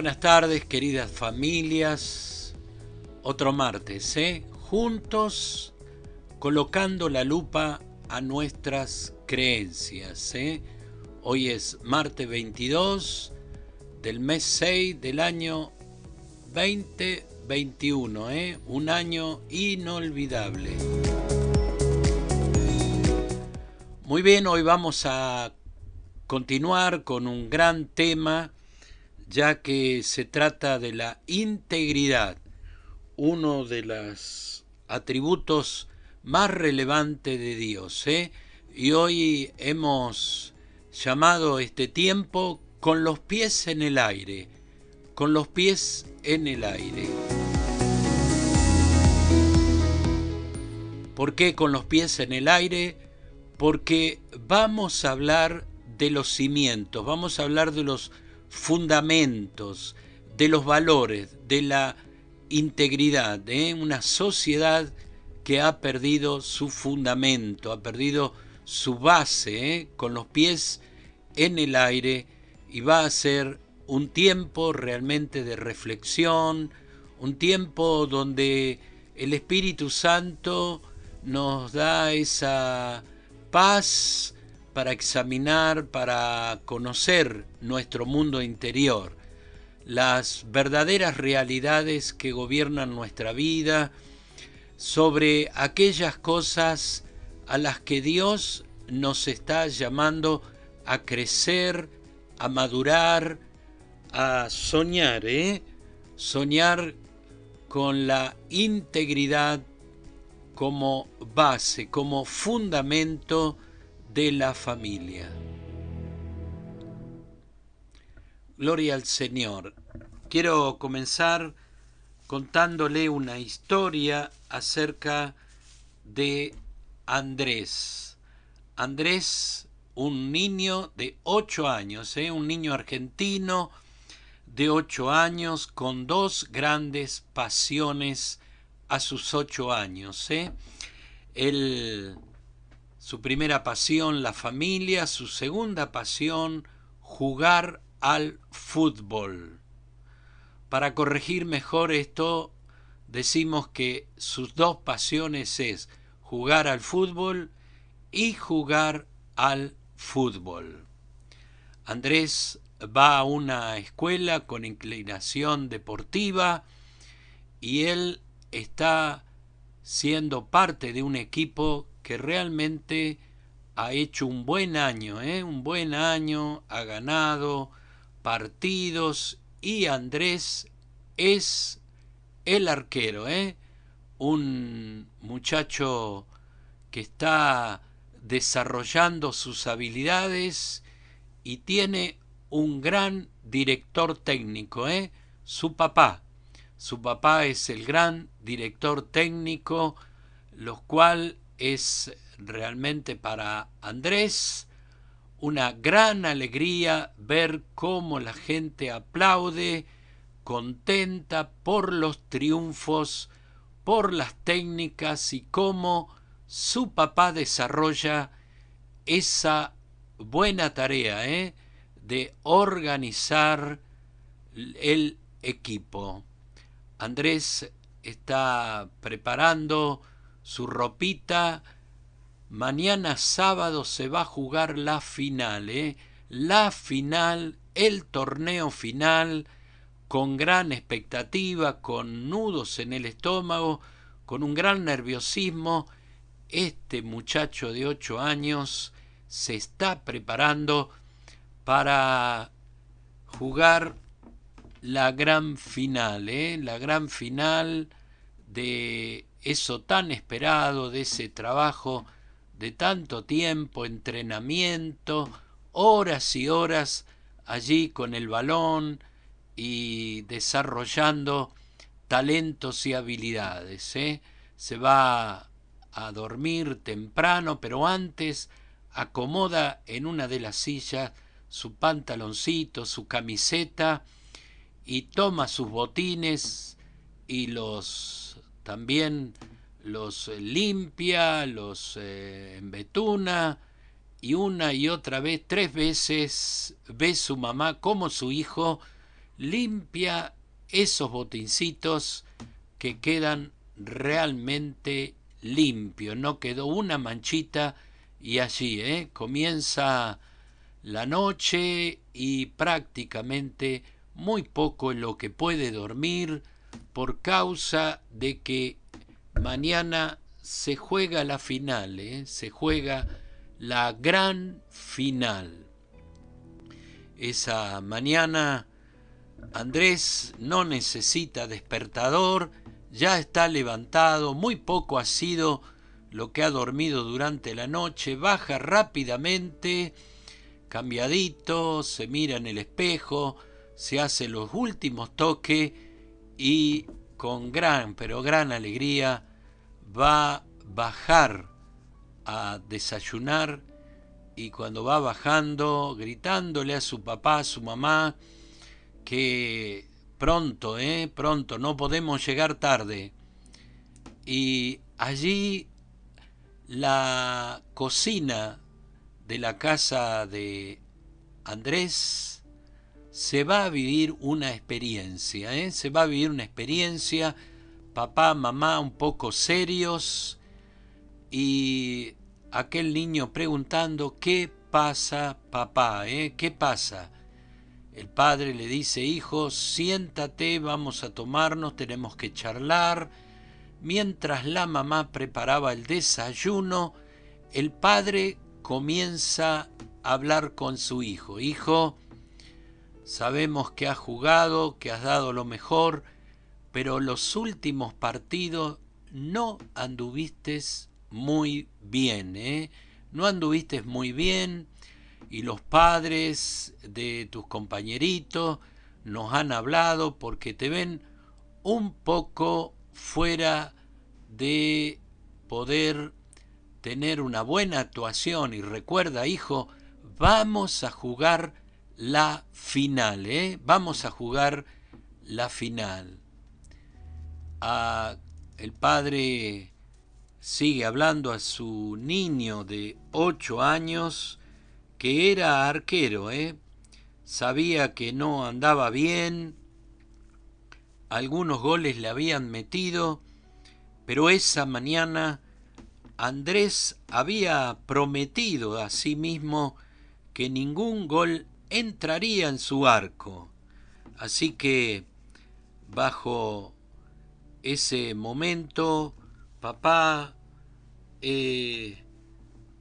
Buenas tardes, queridas familias. Otro martes, juntos colocando la lupa a nuestras creencias, Hoy es martes 22 del mes 6 del año 2021, Un año inolvidable. Muy bien, hoy vamos a continuar con un gran tema, ya que se trata de la integridad, uno de los atributos más relevantes de Dios, Y hoy hemos llamado este tiempo con los pies en el aire, con los pies en el aire. ¿Por qué con los pies en el aire? Porque vamos a hablar de los cimientos, vamos a hablar de los fundamentos, de los valores, de la integridad, una sociedad que ha perdido su fundamento, ha perdido su base, con los pies en el aire, y va a ser un tiempo realmente de reflexión, un tiempo donde el Espíritu Santo nos da esa paz para examinar, para conocer nuestro mundo interior, las verdaderas realidades que gobiernan nuestra vida, sobre aquellas cosas a las que Dios nos está llamando a crecer, a madurar, a soñar, soñar con la integridad como base, como fundamento de la familia. Gloria al Señor. Quiero comenzar contándole una historia acerca de Andrés. Andrés, un niño de 8 años, un niño argentino de 8 años con dos grandes pasiones a sus 8 años. Su primera pasión, la familia; su segunda pasión, jugar al fútbol. Para corregir mejor esto, decimos que sus dos pasiones es jugar al fútbol y jugar al fútbol. Andrés va a una escuela con inclinación deportiva y él está siendo parte de un equipo que realmente ha hecho un buen año, un buen año, ha ganado partidos, y Andrés es el arquero, un muchacho que está desarrollando sus habilidades y tiene un gran director técnico, su papá. Su papá es el gran director técnico, lo cual es realmente para Andrés una gran alegría ver cómo la gente aplaude, contenta por los triunfos, por las técnicas, y cómo su papá desarrolla esa buena tarea, de organizar el equipo. Andrés está preparando su ropita. Mañana sábado se va a jugar la final, la final, el torneo final, con gran expectativa, con nudos en el estómago, con un gran nerviosismo. Este muchacho de 8 años se está preparando para jugar la gran final, la gran final de eso tan esperado, de ese trabajo de tanto tiempo, entrenamiento, horas y horas allí con el balón y desarrollando talentos y habilidades. Se va a dormir temprano, pero antes acomoda en una de las sillas su pantaloncito, su camiseta, y toma sus botines y también los limpia, los embetuna, y una y otra vez, 3 veces, ve su mamá cómo su hijo limpia esos botincitos que quedan realmente limpios, no quedó una manchita y allí comienza la noche y prácticamente muy poco en lo que puede dormir por causa de que mañana se juega la final, se juega la gran final. Esa mañana Andrés no necesita despertador, ya está levantado, muy poco ha sido lo que ha dormido durante la noche, baja rápidamente, cambiadito, se mira en el espejo, se hace los últimos toques y con gran, pero gran alegría va a bajar a desayunar, y cuando va bajando, gritándole a su papá, a su mamá, que pronto, pronto, no podemos llegar tarde. Y allí la cocina de la casa de Andrés se va a vivir una experiencia, se va a vivir una experiencia, papá, mamá un poco serios y aquel niño preguntando: ¿qué pasa, papá? ¿Qué pasa? El padre le dice: hijo, siéntate, vamos a tomarnos, tenemos que charlar. Mientras la mamá preparaba el desayuno, el padre comienza a hablar con su hijo. Hijo, sabemos que has jugado, que has dado lo mejor, pero los últimos partidos no anduviste muy bien, no anduviste muy bien, y los padres de tus compañeritos nos han hablado porque te ven un poco fuera de poder tener una buena actuación. Y recuerda, hijo, vamos a jugar la final, vamos a jugar la final. El padre sigue hablando a su niño de 8 años, que era arquero, sabía que no andaba bien, algunos goles le habían metido, pero esa mañana Andrés había prometido a sí mismo que ningún gol entraría en su arco. Así que bajo ese momento, papá,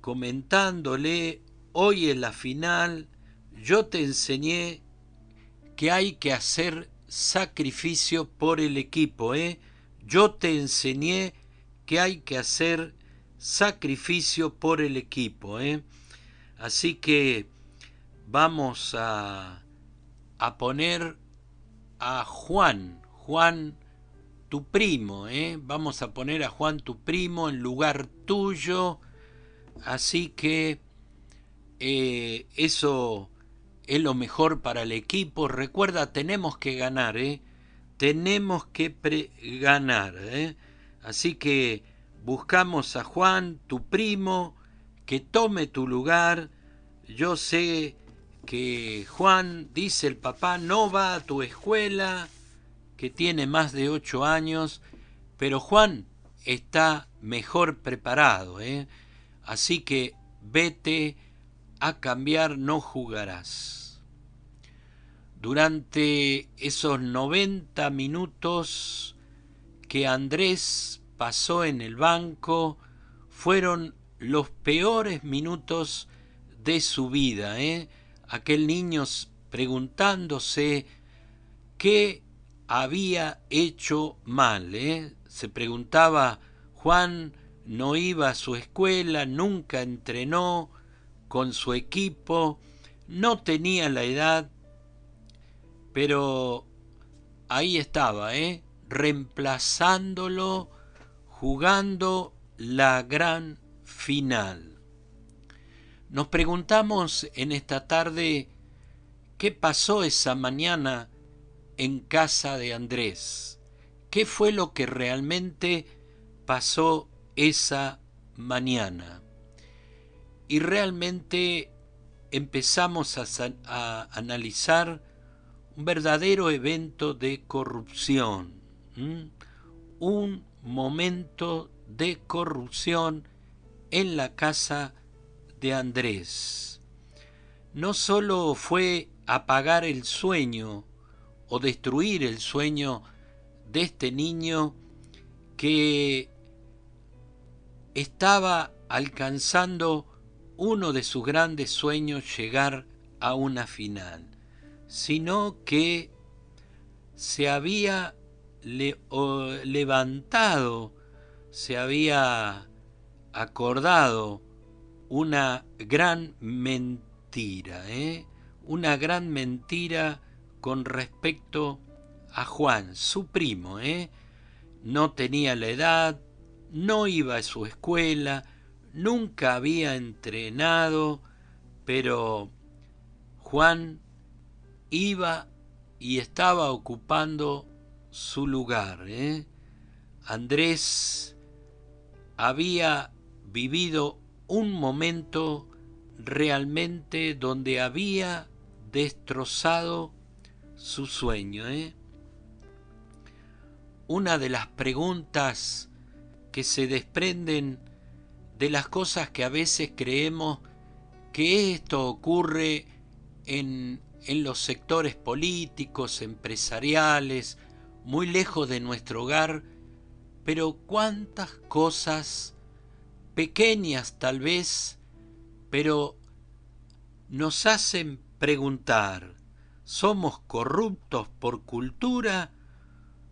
comentándole: hoy en la final yo te enseñé que hay que hacer sacrificio por el equipo, yo te enseñé que hay que hacer sacrificio por el equipo, así que vamos a poner a Juan, tu primo, vamos a poner a Juan, tu primo, en lugar tuyo. Así que eso es lo mejor para el equipo. Recuerda, tenemos que ganar, tenemos que ganar, así que buscamos a Juan, tu primo, que tome tu lugar. Yo sé que Juan, dice el papá, no va a tu escuela, que tiene más de 8 años, pero Juan está mejor preparado, así que vete a cambiar, no jugarás. Durante esos 90 minutos que Andrés pasó en el banco, fueron los peores minutos de su vida, aquel niño preguntándose qué había hecho mal, se preguntaba. Juan no iba a su escuela, nunca entrenó con su equipo, no tenía la edad, pero ahí estaba, reemplazándolo, jugando la gran final. Nos preguntamos en esta tarde qué pasó esa mañana en casa de Andrés. ¿Qué fue lo que realmente pasó esa mañana? Y realmente empezamos a analizar un verdadero evento de corrupción, un momento de corrupción en la casa de Andrés. No solo fue apagar el sueño o destruir el sueño de este niño que estaba alcanzando uno de sus grandes sueños, llegar a una final, sino que se había levantado, se había acordado una gran mentira, una gran mentira con respecto a Juan, su primo. No tenía la edad, no iba a su escuela, nunca había entrenado, pero Juan iba y estaba ocupando su lugar. Andrés había vivido un momento realmente donde había destrozado su sueño. Una de las preguntas que se desprenden de las cosas que a veces creemos que esto ocurre en los sectores políticos, empresariales, muy lejos de nuestro hogar, pero cuántas cosas pequeñas tal vez, pero nos hacen preguntar, ¿somos corruptos por cultura?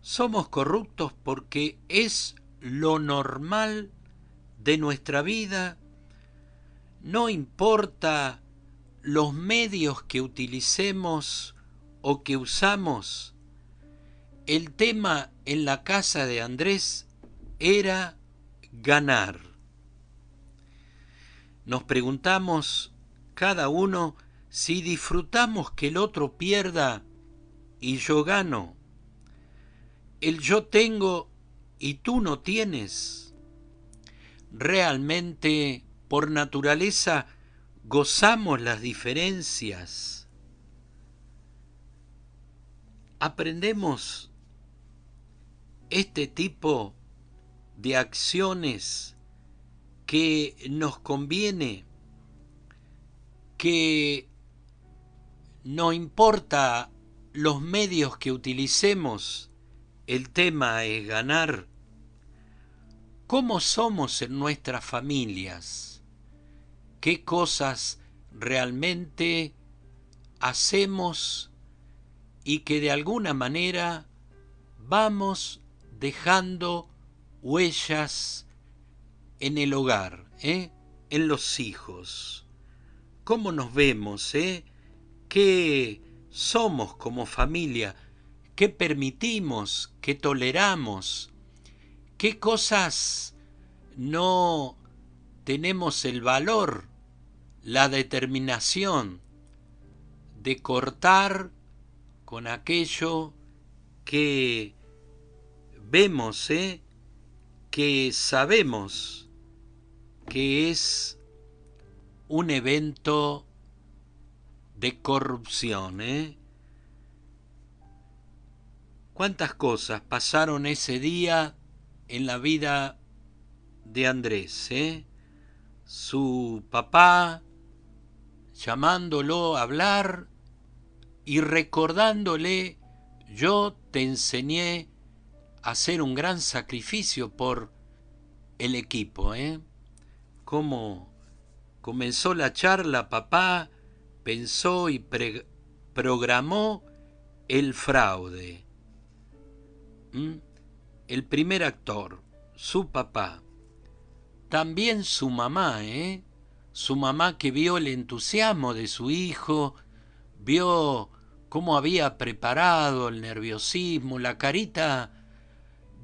¿Somos corruptos porque es lo normal de nuestra vida? No importa los medios que utilicemos o que usamos. El tema en la casa de Andrés era ganar. Nos preguntamos cada uno si disfrutamos que el otro pierda y yo gano. El yo tengo y tú no tienes. Realmente, por naturaleza, gozamos las diferencias. Aprendemos este tipo de acciones que nos conviene, que no importa los medios que utilicemos, el tema es ganar. ¿Cómo somos en nuestras familias? ¿Qué cosas realmente hacemos y que de alguna manera vamos dejando huellas en el hogar, en los hijos? ¿Cómo nos vemos? ¿Qué somos como familia? ¿Qué permitimos? ¿Qué toleramos? ¿Qué cosas no tenemos el valor, la determinación de cortar con aquello que vemos, que sabemos que es un evento de corrupción? ¿Cuántas cosas pasaron ese día en la vida de Andrés? Su papá llamándolo a hablar y recordándole: yo te enseñé a hacer un gran sacrificio por el equipo. Cómo comenzó la charla, papá pensó y programó el fraude. El primer actor, su papá. También su mamá, su mamá, que vio el entusiasmo de su hijo, vio cómo había preparado el nerviosismo, la carita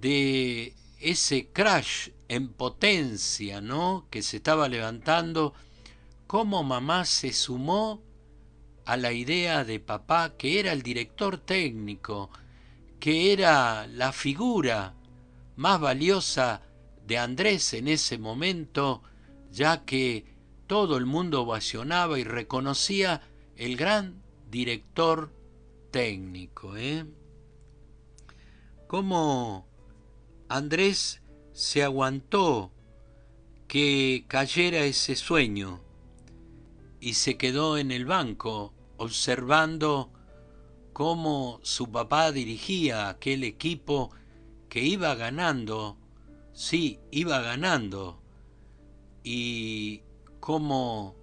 de ese crash en potencia, ¿no?, que se estaba levantando. Cómo mamá se sumó a la idea de papá, que era el director técnico, que era la figura más valiosa de Andrés en ese momento, ya que todo el mundo ovacionaba y reconocía el gran director técnico, Cómo Andrés se aguantó que cayera ese sueño y se quedó en el banco observando cómo su papá dirigía aquel equipo que iba ganando, sí, iba ganando, y cómo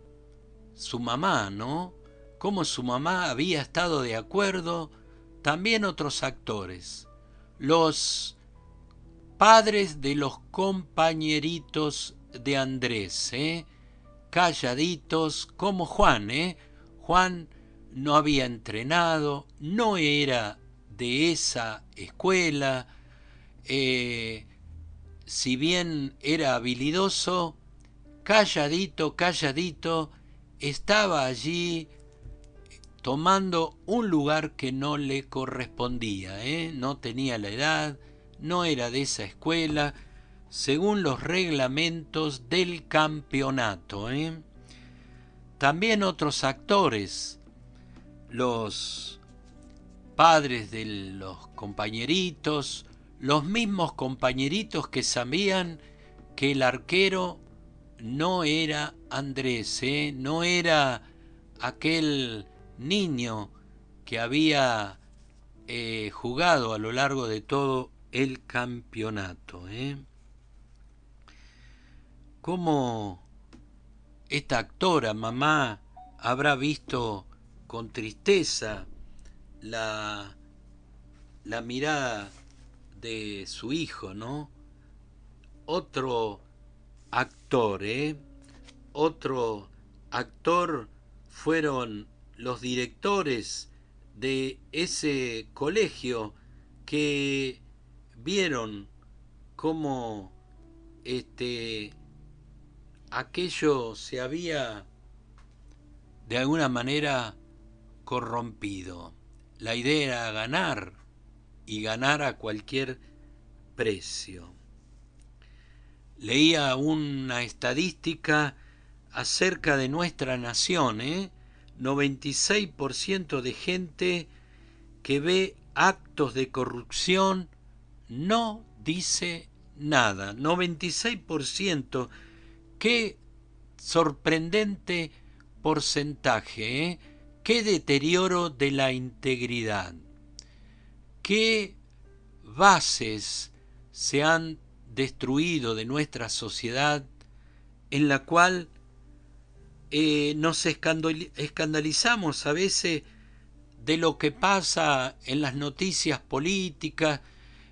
su mamá, ¿no? Cómo su mamá había estado de acuerdo, también otros actores, los padres de los compañeritos de Andrés, calladitos, como Juan, Juan no había entrenado, no era de esa escuela, si bien era habilidoso, calladito, calladito, estaba allí tomando un lugar que no le correspondía, no tenía la edad, no era de esa escuela, según los reglamentos del campeonato. También otros actores, los padres de los compañeritos, los mismos compañeritos que sabían que el arquero no era Andrés, no era aquel niño que había jugado a lo largo de todo el campeonato. ¿Cómo esta actora, mamá, habrá visto con tristeza la mirada de su hijo, ¿no? Otro actor, otro actor fueron los directores de ese colegio que vieron cómo aquello se había de alguna manera corrompido. La idea era ganar, y ganar a cualquier precio. Leía una estadística acerca de nuestra nación, 96% de gente que ve actos de corrupción no dice nada. 96%, qué sorprendente porcentaje, qué deterioro de la integridad, qué bases se han destruido de nuestra sociedad, en la cual nos escandalizamos a veces de lo que pasa en las noticias políticas,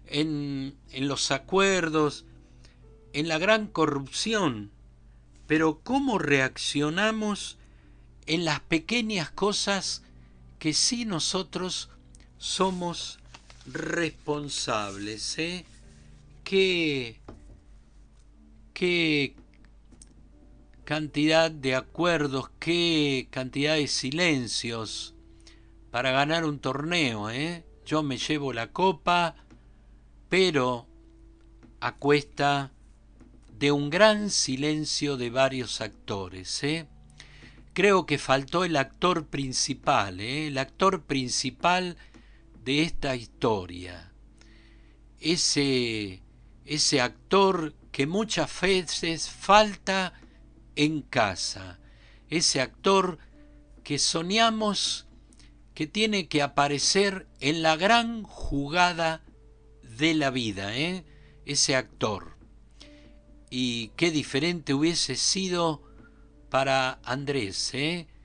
en los acuerdos, en la gran corrupción, pero ¿cómo reaccionamos en las pequeñas cosas que sí nosotros somos responsables? ¿Qué cantidad de acuerdos, qué cantidad de silencios para ganar un torneo? Yo me llevo la copa, pero a cuesta de un gran silencio de varios actores. Creo que faltó el actor principal, el actor principal de esta historia. Ese actor que muchas veces falta en casa. Ese actor que soñamos que tiene que aparecer en la gran jugada de la vida, ese actor. Y qué diferente hubiese sido para Andrés, que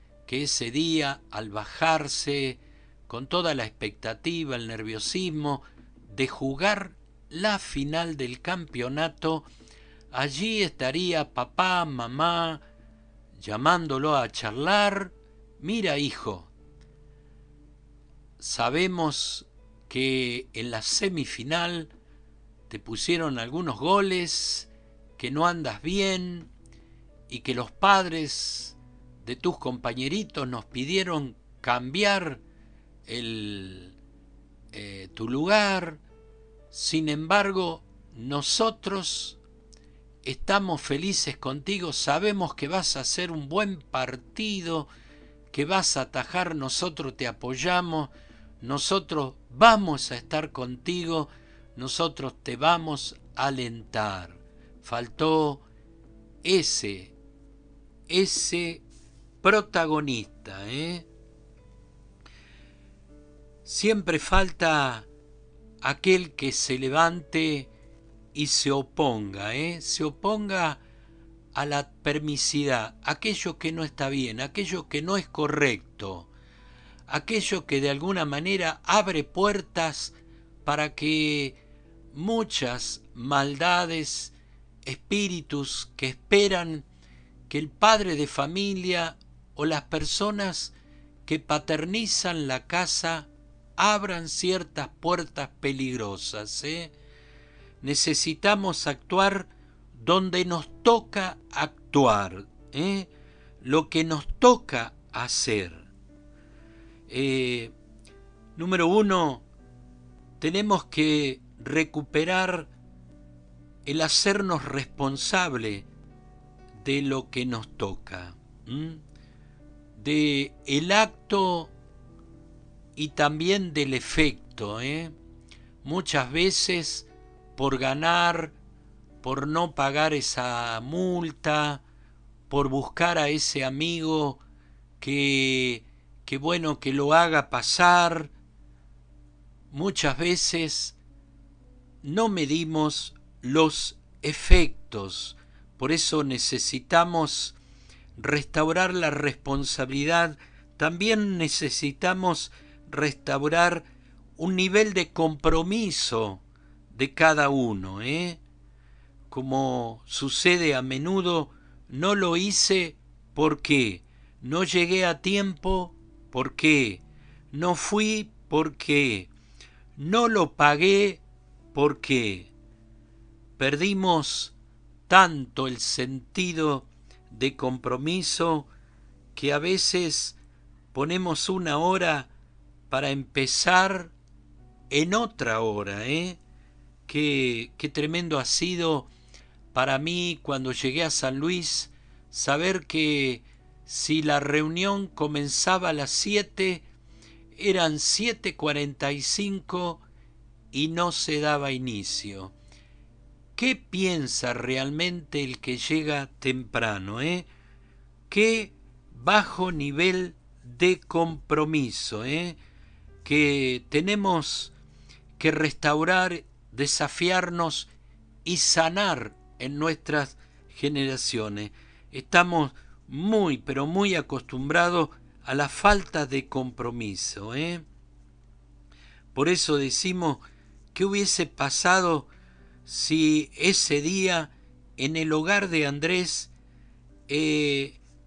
ese día, al bajarse con toda la expectativa, el nerviosismo de jugar la final del campeonato, allí estaría papá, mamá, llamándolo a charlar. Mira, hijo, sabemos que en la semifinal te pusieron algunos goles, que no andas bien y que los padres de tus compañeritos nos pidieron cambiar tu lugar. Sin embargo, nosotros estamos felices contigo, sabemos que vas a hacer un buen partido, que vas a atajar, nosotros te apoyamos, nosotros vamos a estar contigo, nosotros te vamos a alentar. Faltó ese protagonista, ¿eh? Siempre falta aquel que se levante y se oponga, se oponga a la permisidad, aquello que no está bien, aquello que no es correcto, aquello que de alguna manera abre puertas para que muchas maldades, espíritus que esperan que el padre de familia o las personas que paternizan la casa abran ciertas puertas peligrosas, Necesitamos actuar donde nos toca actuar, lo que nos toca hacer. Número 1, tenemos que recuperar el hacernos responsable de lo que nos toca, de el acto y también del efecto, Muchas veces por ganar, por no pagar esa multa, por buscar a ese amigo que bueno, que lo haga pasar, muchas veces no medimos los efectos. Por eso necesitamos restaurar la responsabilidad. También necesitamos restaurar un nivel de compromiso de cada uno, Como sucede a menudo, no lo hice porque no llegué a tiempo, porque no fui, porque no lo pagué, porque perdimos tanto el sentido de compromiso que a veces ponemos una hora para empezar en otra hora, Qué tremendo ha sido para mí cuando llegué a San Luis saber que si la reunión comenzaba a las 7, eran 7:45 y no se daba inicio. ¿Qué piensa realmente el que llega temprano, Qué bajo nivel de compromiso, que tenemos que restaurar, desafiarnos y sanar en nuestras generaciones. Estamos muy, pero muy acostumbrados a la falta de compromiso, Por eso decimos, ¿qué hubiese pasado si ese día en el hogar de Andrés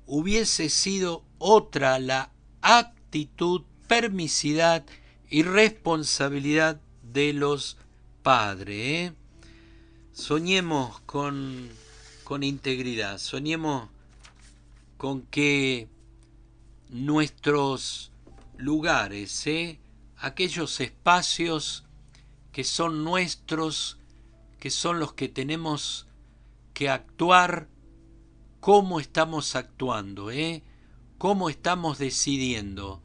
hubiese sido otra la actitud, permisidad y responsabilidad de los padres, Soñemos con integridad, soñemos con que nuestros lugares, aquellos espacios que son nuestros, que son los que tenemos que actuar, cómo estamos actuando, cómo estamos decidiendo.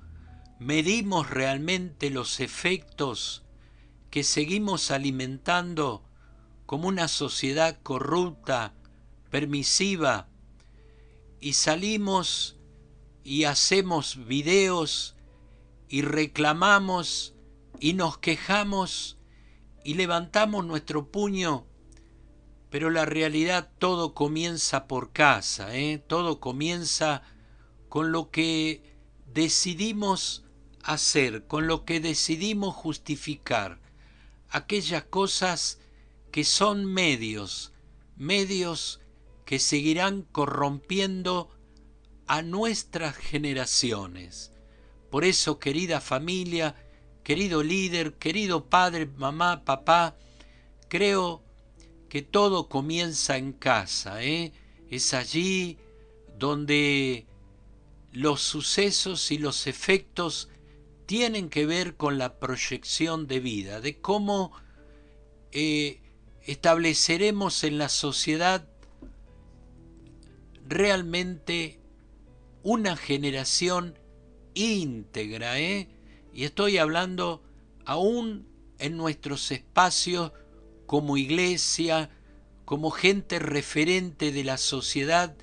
¿Medimos realmente los efectos que seguimos alimentando como una sociedad corrupta, permisiva, y salimos y hacemos videos y reclamamos y nos quejamos y levantamos nuestro puño, pero la realidad todo comienza por casa, todo comienza con lo que decidimos hacer, con lo que decidimos justificar, aquellas cosas que son medios que seguirán corrompiendo a nuestras generaciones. Por eso, querida familia, querido líder, querido padre, mamá, papá, creo que todo comienza en casa, Es allí donde los sucesos y los efectos tienen que ver con la proyección de vida, de cómo estableceremos en la sociedad realmente una generación íntegra, Y estoy hablando aún en nuestros espacios como iglesia, como gente referente de la sociedad,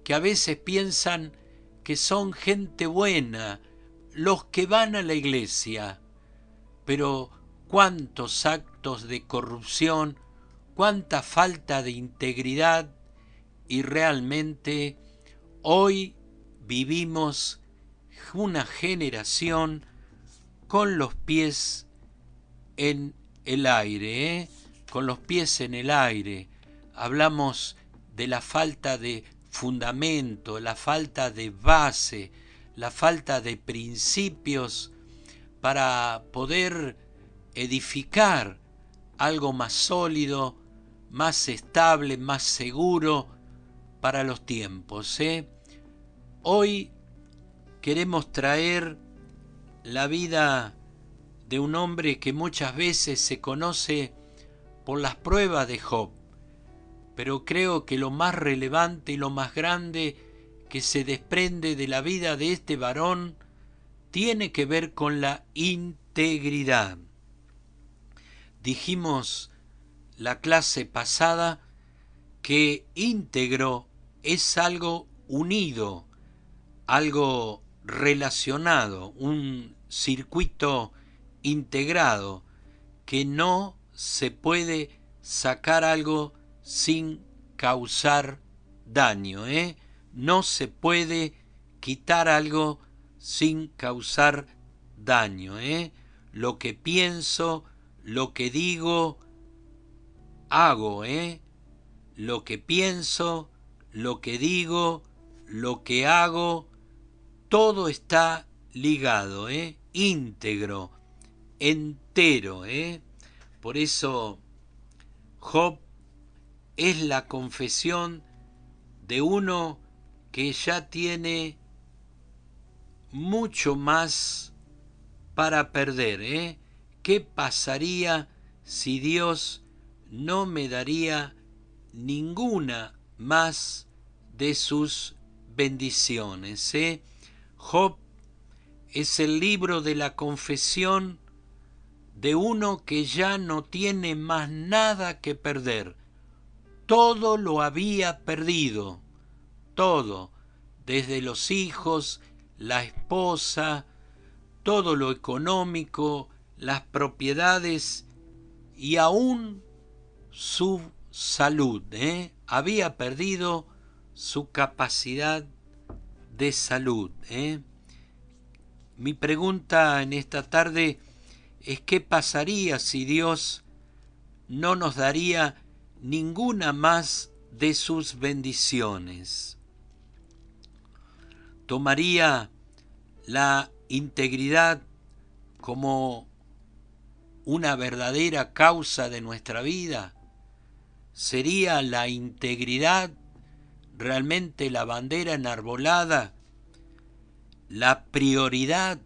que a veces piensan que son gente buena, los que van a la iglesia, pero cuántos actos de corrupción, cuánta falta de integridad, y realmente hoy vivimos una generación con los pies en el aire, con los pies en el aire. Hablamos de la falta de fundamento, la falta de base, la falta de principios para poder edificar algo más sólido, más estable, más seguro para los tiempos. Hoy queremos traer la vida de un hombre que muchas veces se conoce por las pruebas de Job, pero creo que lo más relevante y lo más grande que se desprende de la vida de este varón tiene que ver con la integridad. Dijimos la clase pasada que íntegro es algo unido, algo relacionado, un circuito integrado, que no se puede sacar algo sin causar daño, No se puede quitar algo sin causar daño, Lo que pienso, lo que digo, hago, Lo que pienso, lo que digo, lo que hago, todo está ligado, íntegro, entero, Por eso Job es la confesión de uno que ya tiene mucho más para perder, ¿Qué pasaría si Dios no me daría ninguna más de sus bendiciones, Job es el libro de la confesión de uno que ya no tiene más nada que perder. Todo lo había perdido, todo, desde los hijos, la esposa, todo lo económico, las propiedades y aún su salud, había perdido su capacidad de salud. Mi pregunta en esta tarde es ¿qué pasaría si Dios no nos daría ninguna más de sus bendiciones? ¿Tomaría la integridad como una verdadera causa de nuestra vida? ¿Sería la integridad realmente la bandera enarbolada, la prioridad,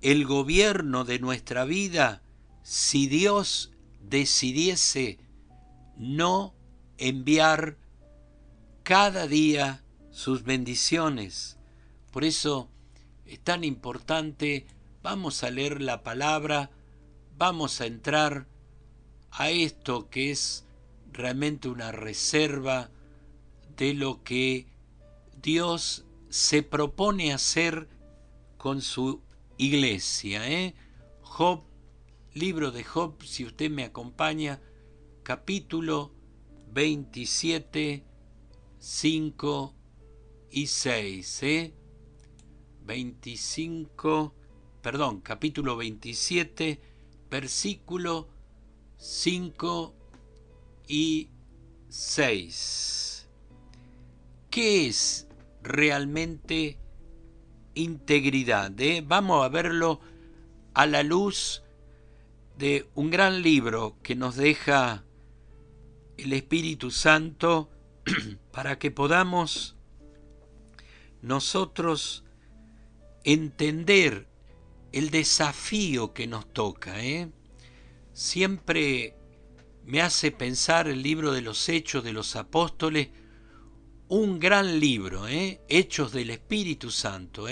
el gobierno de nuestra vida, si Dios decidiese no enviar cada día sus bendiciones? Por eso es tan importante, vamos a leer la palabra, vamos a entrar a esto que es realmente una reserva de lo que Dios se propone hacer con su iglesia. Job, libro de Job, si usted me acompaña, capítulo 27, 5 y 6. Capítulo 27, versículo 5 y 6. ¿Qué es realmente integridad? Vamos a verlo a la luz de un gran libro que nos deja el Espíritu Santo para que podamos nosotros entender el desafío que nos toca. Siempre me hace pensar el libro de los Hechos de los Apóstoles, un gran libro, Hechos del Espíritu Santo,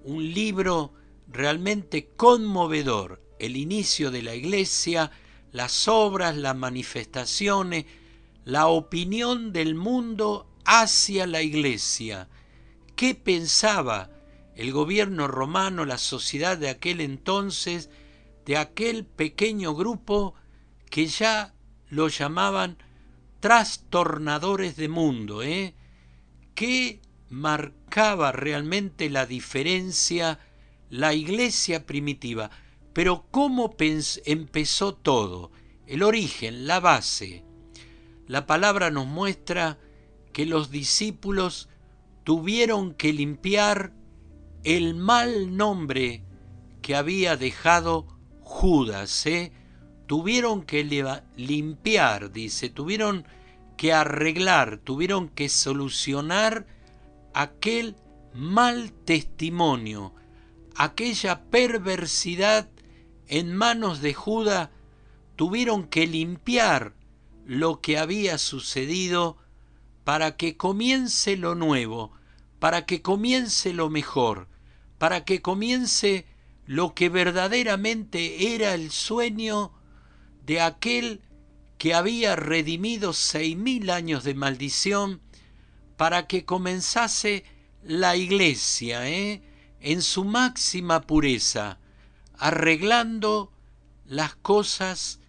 un libro realmente conmovedor el inicio de la iglesia, las obras, las manifestaciones, la opinión del mundo hacia la iglesia. ¿Qué pensaba el gobierno romano, la sociedad de aquel entonces, de aquel pequeño grupo que ya lo llamaban trastornadores de mundo? ¿Qué marcaba realmente la diferencia la iglesia primitiva? Pero ¿cómo empezó todo? El origen, la base. La palabra nos muestra que los discípulos tuvieron que limpiar el mal nombre que había dejado Judas. Tuvieron que limpiar, dice, tuvieron que arreglar, tuvieron que solucionar aquel mal testimonio, aquella perversidad en manos de Judas. Tuvieron que limpiar lo que había sucedido para que comience lo nuevo, para que comience lo mejor, para que comience lo que verdaderamente era el sueño de aquel que había redimido 6.000 años de maldición, para que comenzase la iglesia en su máxima pureza, arreglando las cosas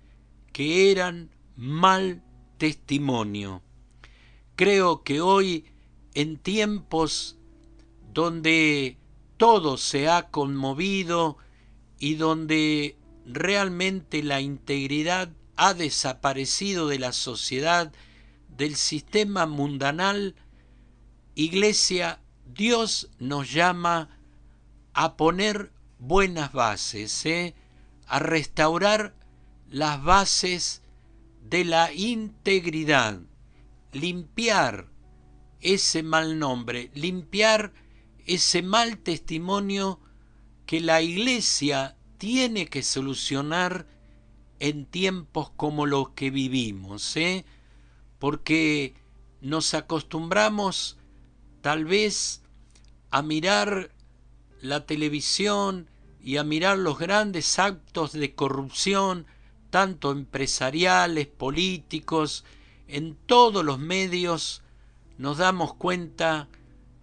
que eran mal testimonio. Creo que hoy, en tiempos donde todo se ha conmovido y donde realmente la integridad ha desaparecido de la sociedad, del sistema mundanal, iglesia, Dios nos llama a poner buenas bases, a restaurar las bases de la integridad, limpiar ese mal nombre, limpiar ese mal testimonio que la iglesia tiene que solucionar en tiempos como los que vivimos, porque nos acostumbramos tal vez a mirar la televisión y a mirar los grandes actos de corrupción, tanto empresariales, políticos, en todos los medios nos damos cuenta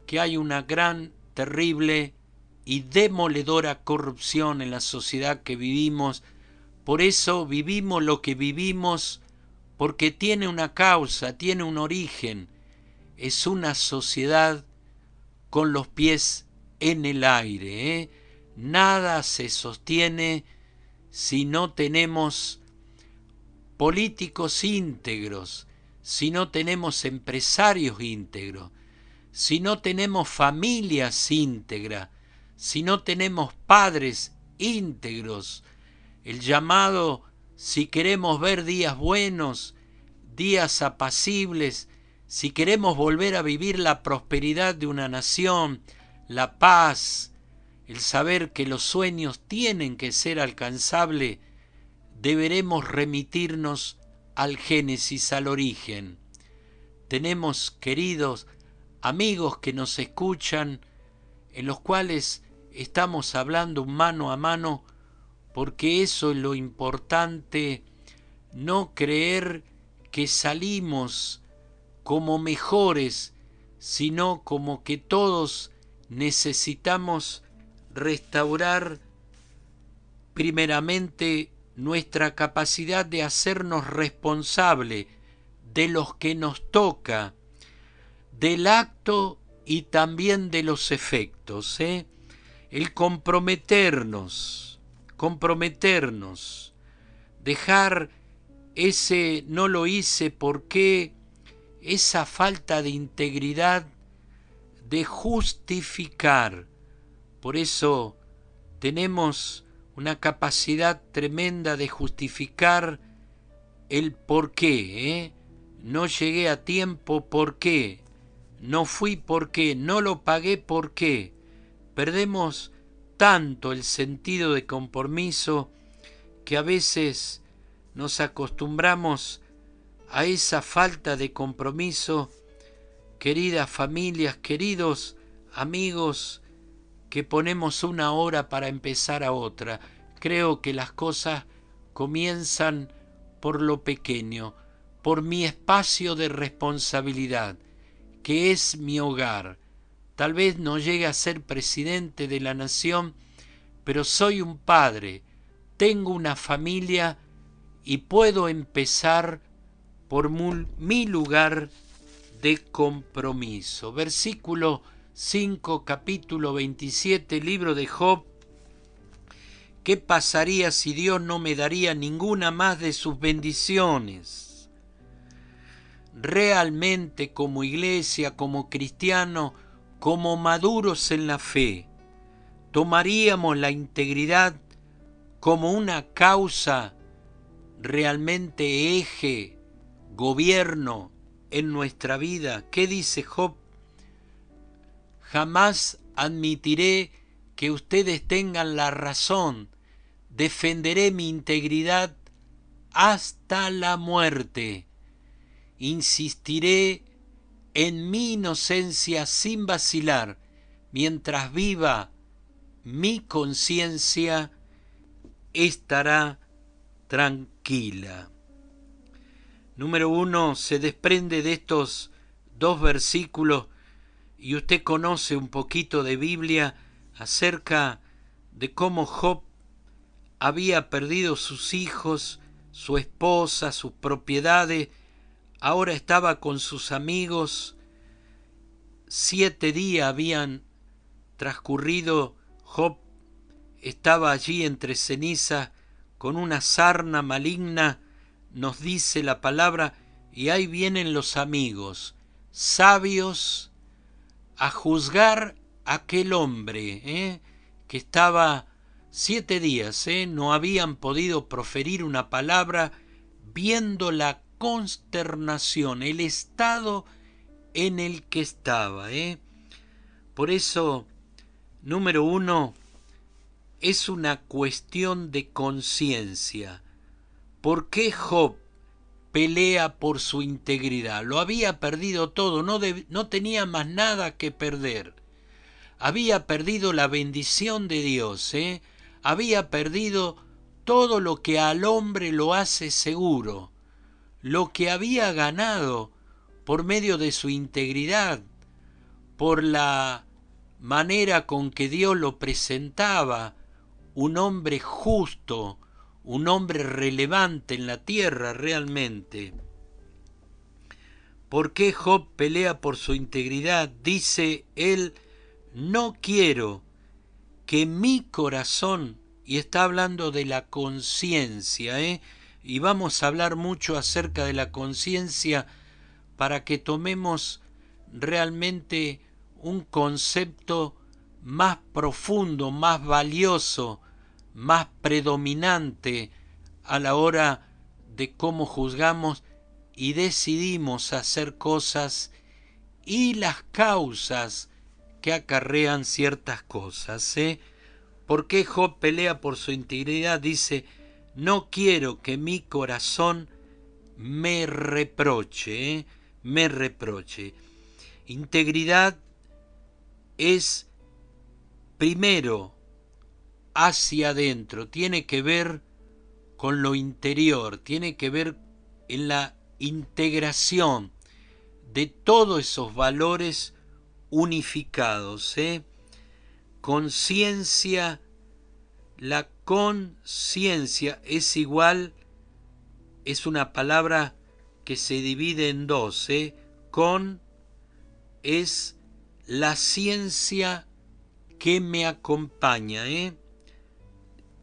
que hay una gran, terrible y demoledora corrupción en la sociedad que vivimos. Por eso vivimos lo que vivimos, porque tiene una causa, tiene un origen. Es una sociedad con los pies en el aire. Nada se sostiene si no tenemos políticos íntegros, si no tenemos empresarios íntegros, si no tenemos familias íntegras, si no tenemos padres íntegros. El llamado, si queremos ver días buenos, días apacibles, si queremos volver a vivir la prosperidad de una nación, la paz, el saber que los sueños tienen que ser alcanzables, deberemos remitirnos al Génesis, al origen. Tenemos queridos amigos que nos escuchan, en los cuales estamos hablando mano a mano, porque eso es lo importante, no creer que salimos como mejores, sino como que todos necesitamos restaurar primeramente nuestra capacidad de hacernos responsable de los que nos toca, del acto y también de los efectos, el comprometernos, dejar ese no lo hice porque, esa falta de integridad, de justificar. Por eso tenemos una capacidad tremenda de justificar el por qué, no llegué a tiempo, ¿por qué? No fui, ¿por qué? No lo pagué, ¿por qué? Perdemos tanto el sentido de compromiso que a veces nos acostumbramos a esa falta de compromiso. Queridas familias, queridos amigos, que ponemos una hora para empezar a otra. Creo que las cosas comienzan por lo pequeño, por mi espacio de responsabilidad, que es mi hogar. Tal vez no llegue a ser presidente de la nación, pero soy un padre, tengo una familia y puedo empezar por mi lugar de compromiso. Versículo 5, capítulo 27, libro de Job. ¿Qué pasaría si Dios no me daría ninguna más de sus bendiciones? Realmente, como iglesia, como cristiano, como maduros en la fe, tomaríamos la integridad como una causa realmente eje, gobierno en nuestra vida. ¿Qué dice Job? Jamás admitiré que ustedes tengan la razón, defenderé mi integridad hasta la muerte, insistiré en mi inocencia sin vacilar, mientras viva mi conciencia estará tranquila. Número 1, se desprende de estos dos versículos, y usted conoce un poquito de Biblia acerca de cómo Job había perdido sus hijos, su esposa, sus propiedades, ahora estaba con sus amigos. 7 días habían transcurrido, Job estaba allí entre cenizas con una sarna maligna, nos dice la palabra, y ahí vienen los amigos, sabios, a juzgar a aquel hombre que estaba 7 días, no habían podido proferir una palabra, viendo la consternación, el estado en el que estaba. Por eso, número 1, es una cuestión de conciencia. ¿Por qué Job pelea por su integridad? Lo había perdido todo, no tenía más nada que perder. Había perdido la bendición de Dios, había perdido todo lo que al hombre lo hace seguro, lo que había ganado por medio de su integridad, por la manera con que Dios lo presentaba, un hombre justo, un hombre relevante en la tierra realmente. ¿Por qué Job pelea por su integridad? Dice él, no quiero que mi corazón, y está hablando de la conciencia, y vamos a hablar mucho acerca de la conciencia para que tomemos realmente un concepto más profundo, más valioso, más predominante a la hora de cómo juzgamos y decidimos hacer cosas y las causas que acarrean ciertas cosas. ¿Por qué Job pelea por su integridad? Dice, no quiero que mi corazón me reproche, me reproche. Integridad es primero hacia adentro, tiene que ver con lo interior, tiene que ver en la integración de todos esos valores unificados. Conciencia, la conciencia es igual, es una palabra que se divide en dos. Con es la ciencia que me acompaña.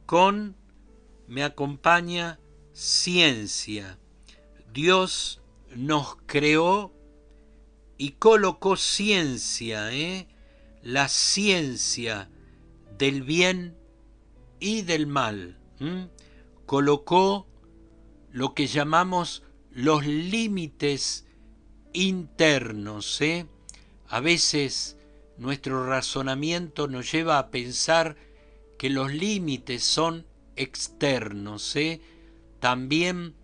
Con me acompaña ciencia. Dios nos creó y colocó ciencia, la ciencia del bien y del mal. Colocó lo que llamamos los límites internos. A veces nuestro razonamiento nos lleva a pensar que los límites son externos. También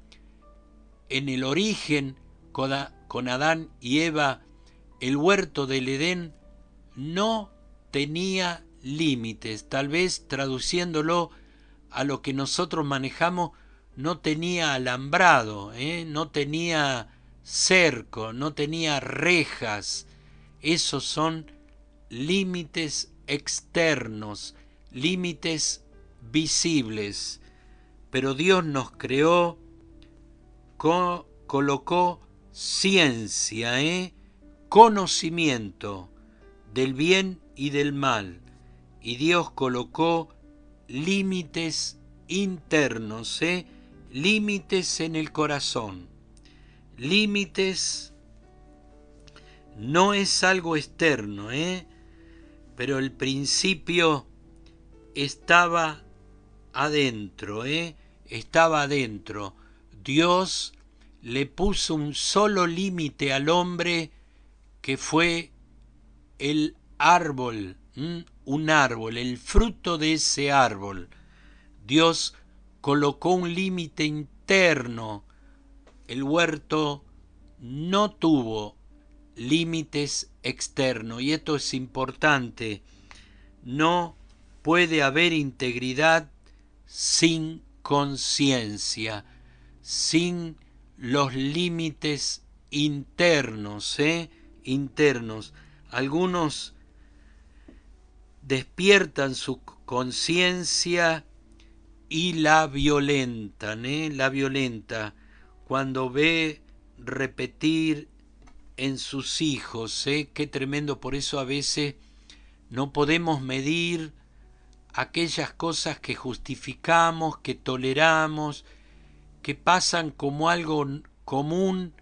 en el origen, con Adán y Eva, el huerto del Edén no tenía límites. Tal vez traduciéndolo a lo que nosotros manejamos, no tenía alambrado, no tenía cerco, no tenía rejas. Esos son límites externos, límites visibles. Pero Dios nos creó, colocó ciencia, conocimiento del bien y del mal. Y Dios colocó límites internos, límites en el corazón. Límites no es algo externo, pero el principio estaba adentro, estaba adentro. Dios le puso un solo límite al hombre, que fue el árbol, un árbol, el fruto de ese árbol. Dios colocó un límite interno. El huerto no tuvo límites externos, y esto es importante. No puede haber integridad sin conciencia, sin los límites internos, internos. Algunos despiertan su conciencia y la violentan, la violenta cuando ve repetir en sus hijos, qué tremendo. Por eso a veces no podemos medir aquellas cosas que justificamos, que toleramos, que pasan como algo común,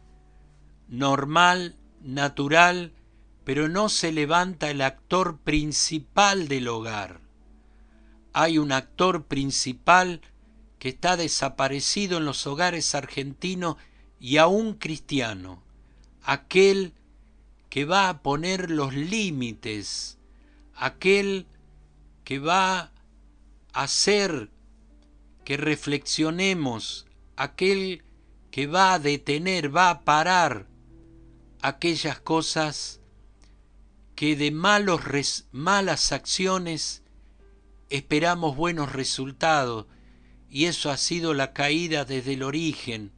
normal, natural, pero no se levanta el actor principal del hogar. Hay un actor principal que está desaparecido en los hogares argentinos y aún cristiano, aquel que va a poner los límites, aquel que va a hacer que reflexionemos, aquel que va a detener, va a parar aquellas cosas que de malas acciones esperamos buenos resultados, y eso ha sido la caída desde el origen.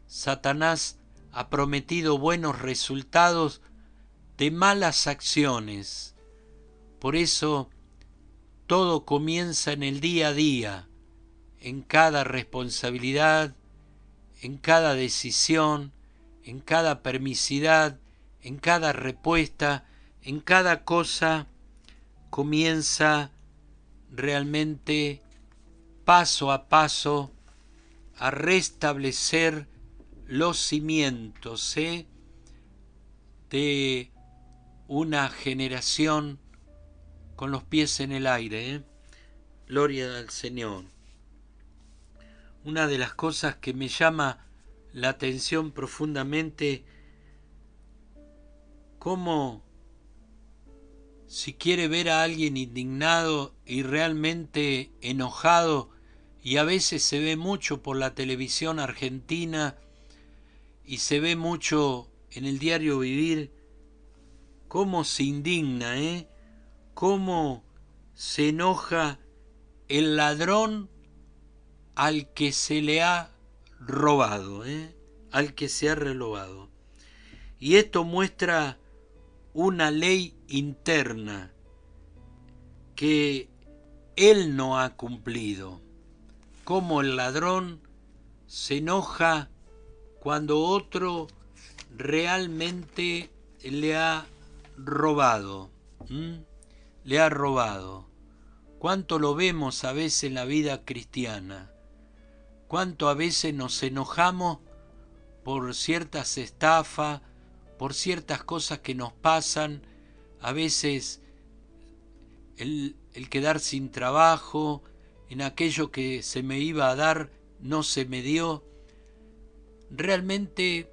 Satanás ha prometido buenos resultados de malas acciones. Por eso todo comienza en el día a día, en cada responsabilidad, en cada decisión, en cada permisidad, en cada respuesta, en cada cosa comienza realmente paso a paso a restablecer los cimientos de una generación con los pies en el aire. Gloria al Señor. Una de las cosas que me llama la atención profundamente, cómo si quiere ver a alguien indignado y realmente enojado, y a veces se ve mucho por la televisión argentina y se ve mucho en el diario vivir, cómo se indigna, cómo se enoja el ladrón al que se le ha robado, al que se ha robado. Y esto muestra una ley interna que él no ha cumplido. Cómo el ladrón se enoja cuando otro realmente le ha robado. Le ha robado. Cuánto lo vemos a veces en la vida cristiana. Cuánto a veces nos enojamos por ciertas estafas, por ciertas cosas que nos pasan, a veces el quedar sin trabajo, en aquello que se me iba a dar no se me dio. Realmente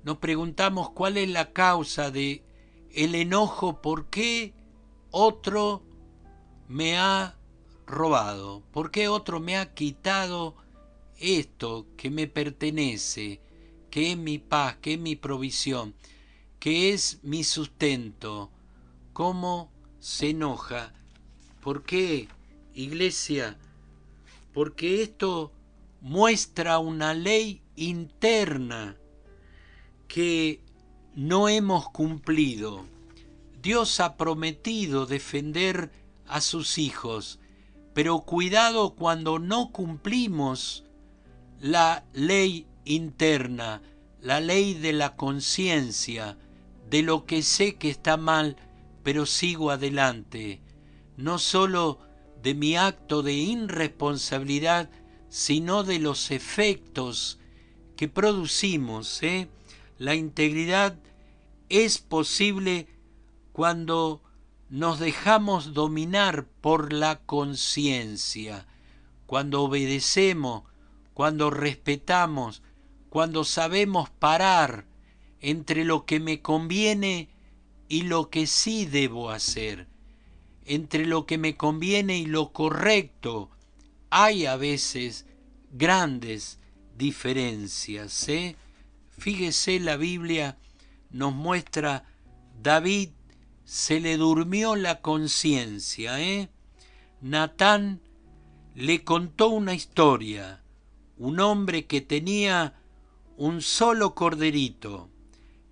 nos preguntamos cuál es la causa de el enojo, por qué otro me ha robado, por qué otro me ha quitado esto que me pertenece, que es mi paz, que es mi provisión, que es mi sustento. Cómo se enoja ¿Por qué, iglesia? Porque esto muestra una ley interna que no hemos cumplido. Dios ha prometido defender a sus hijos, pero cuidado cuando no cumplimos la ley interna, la ley de la conciencia, de lo que sé que está mal, pero sigo adelante. No solo de mi acto de irresponsabilidad, sino de los efectos que producimos. La integridad es posible cuando nos dejamos dominar por la conciencia, cuando obedecemos, cuando respetamos, cuando sabemos parar entre lo que me conviene y lo que sí debo hacer, entre lo que me conviene y lo correcto. Hay a veces grandes diferencias. Fíjese, la Biblia nos muestra, David se le durmió la conciencia. Natán le contó una historia. Un hombre que tenía un solo corderito.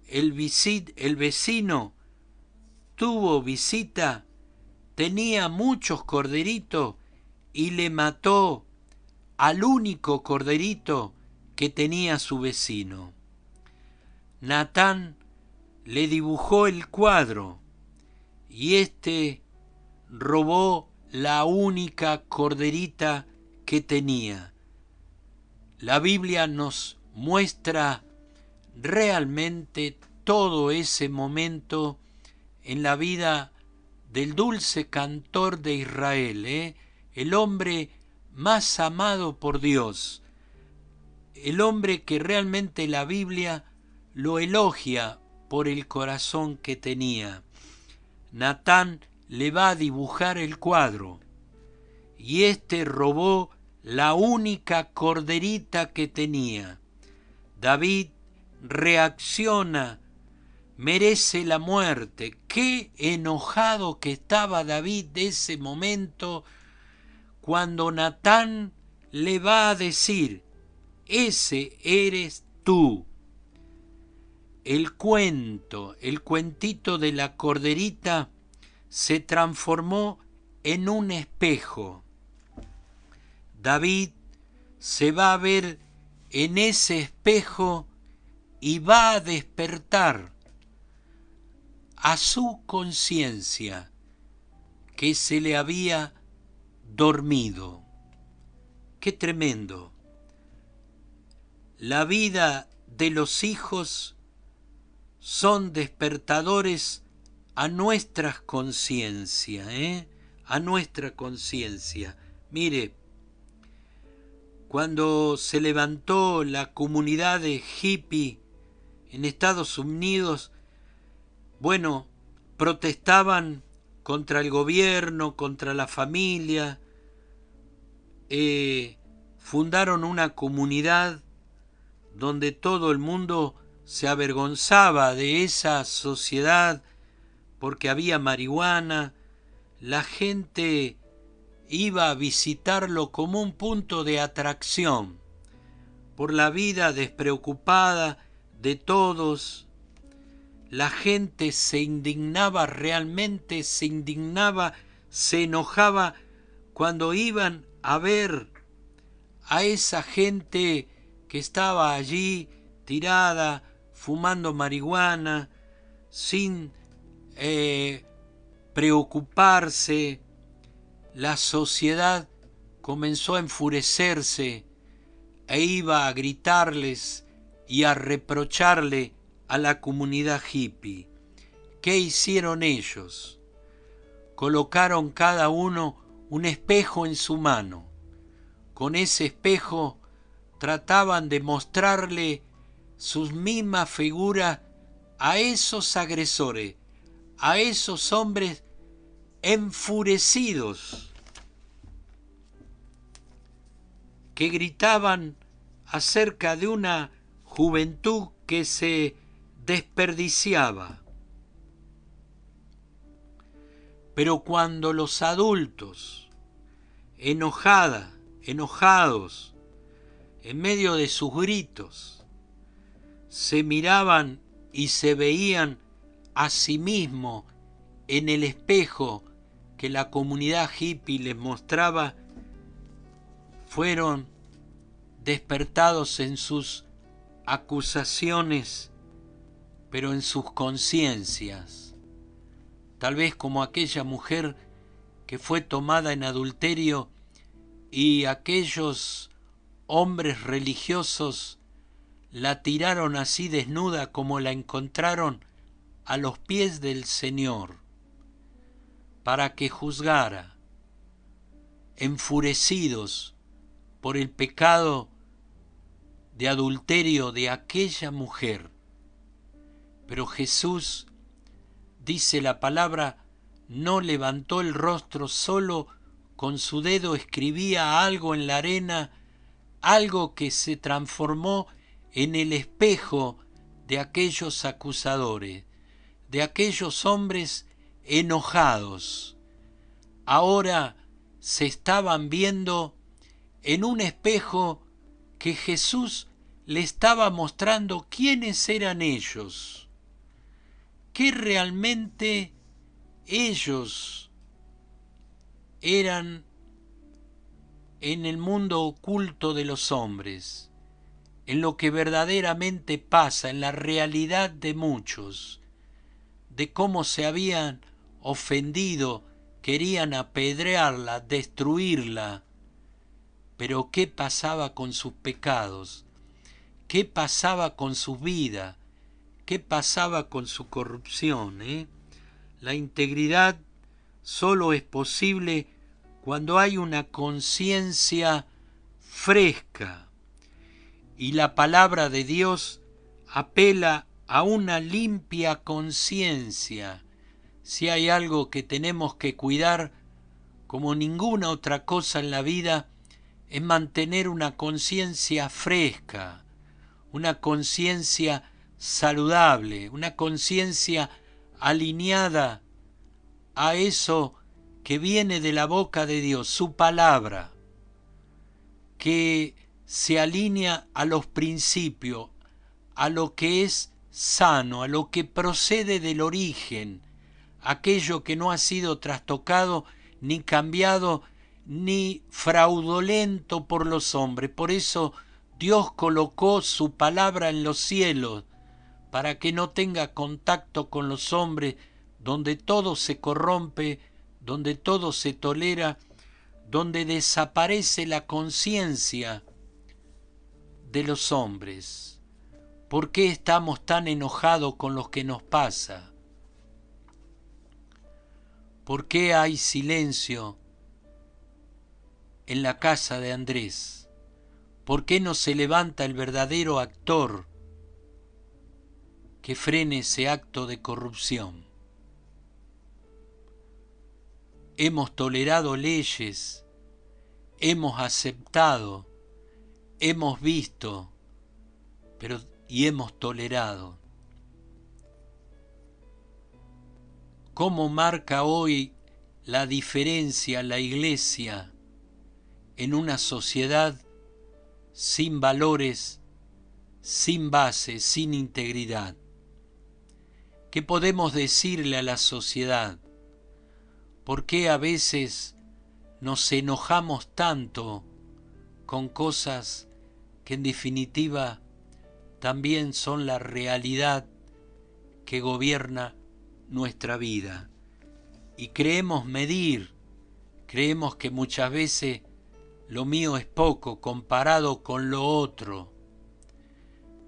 El vecino tuvo visita, tenía muchos corderitos y le mató al único corderito que tenía su vecino. Natán le dibujó el cuadro y éste robó la única corderita que tenía. La Biblia nos muestra realmente todo ese momento en la vida del dulce cantor de Israel, el hombre más amado por Dios, el hombre que realmente la Biblia lo elogia por el corazón que tenía. Natán le va a dibujar el cuadro y éste robó la única corderita que tenía. David reacciona, merece la muerte. Qué enojado que estaba David de ese momento cuando Natán le va a decir: ese eres tú. El cuentito de la corderita se transformó en un espejo. David se va a ver en ese espejo y va a despertar a su conciencia que se le había dormido. ¡Qué tremendo! La vida de los hijos son despertadores a nuestras conciencias, a nuestra conciencia. Mire, cuando se levantó la comunidad de hippie en Estados Unidos, bueno, protestaban contra el gobierno, contra la familia, fundaron una comunidad donde todo el mundo se avergonzaba de esa sociedad porque había marihuana. La gente iba a visitarlo como un punto de atracción por la vida despreocupada de todos. La gente se indignaba, realmente se indignaba, se enojaba cuando iban a ver a esa gente que estaba allí tirada, fumando marihuana, sin preocuparse. La sociedad comenzó a enfurecerse e iba a gritarles y a reprocharle a la comunidad hippie. ¿Qué hicieron ellos? Colocaron cada uno un espejo en su mano. Con ese espejo trataban de mostrarle sus mismas figuras a esos agresores, a esos hombres enfurecidos que gritaban acerca de una juventud que se desperdiciaba. Pero cuando los adultos, enojados, en medio de sus gritos, se miraban y se veían a sí mismos en el espejo que la comunidad hippie les mostraba, fueron despertados en sus acusaciones, pero en sus conciencias. Tal vez como aquella mujer que fue tomada en adulterio y aquellos hombres religiosos la tiraron así desnuda como la encontraron a los pies del Señor, para que juzgara, enfurecidos por el pecado de adulterio de aquella mujer. Pero Jesús, dice la palabra, no levantó el rostro, solo con su dedo escribía algo en la arena, algo que se transformó en el espejo de aquellos acusadores, de aquellos hombres enojados. Ahora se estaban viendo en un espejo que Jesús le estaba mostrando quiénes eran ellos, que realmente ellos eran en el mundo oculto de los hombres, en lo que verdaderamente pasa, en la realidad de muchos, de cómo se habían ofendido, querían apedrearla, destruirla. Pero ¿qué pasaba con sus pecados? ¿Qué pasaba con su vida? ¿Qué pasaba con su corrupción? La integridad solo es posible cuando hay una conciencia fresca. Y la palabra de Dios apela a una limpia conciencia. Si hay algo que tenemos que cuidar, como ninguna otra cosa en la vida, es mantener una conciencia fresca, una conciencia saludable, una conciencia alineada a eso que viene de la boca de Dios, su palabra, que se alinea a los principios, a lo que es sano, a lo que procede del origen, aquello que no ha sido trastocado, ni cambiado, ni fraudulento por los hombres. Por eso Dios colocó su palabra en los cielos, para que no tenga contacto con los hombres, donde todo se corrompe, donde todo se tolera, donde desaparece la conciencia de los hombres. ¿Por qué estamos tan enojados con lo que nos pasa? ¿Por qué hay silencio en la casa de Andrés? ¿Por qué no se levanta el verdadero actor que frene ese acto de corrupción? Hemos tolerado leyes, hemos aceptado, hemos visto, y hemos tolerado. ¿Cómo marca hoy la diferencia la Iglesia en una sociedad sin valores, sin base, sin integridad? ¿Qué podemos decirle a la sociedad? ¿Por qué a veces nos enojamos tanto con cosas que en definitiva también son la realidad que gobierna nuestra vida? Y creemos medir, creemos que muchas veces lo mío es poco comparado con lo otro,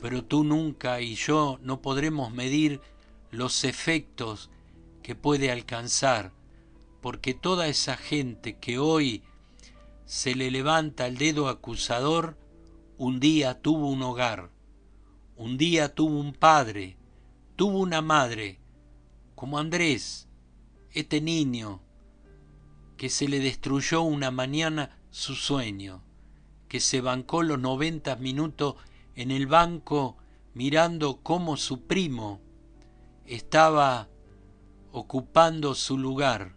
pero tú nunca y yo no podremos medir los efectos que puede alcanzar, porque toda esa gente que hoy se le levanta el dedo acusador, un día tuvo un hogar, un día tuvo un padre, tuvo una madre, como Andrés, este niño que se le destruyó una mañana su sueño, que se bancó los 90 minutos en el banco mirando cómo su primo estaba ocupando su lugar,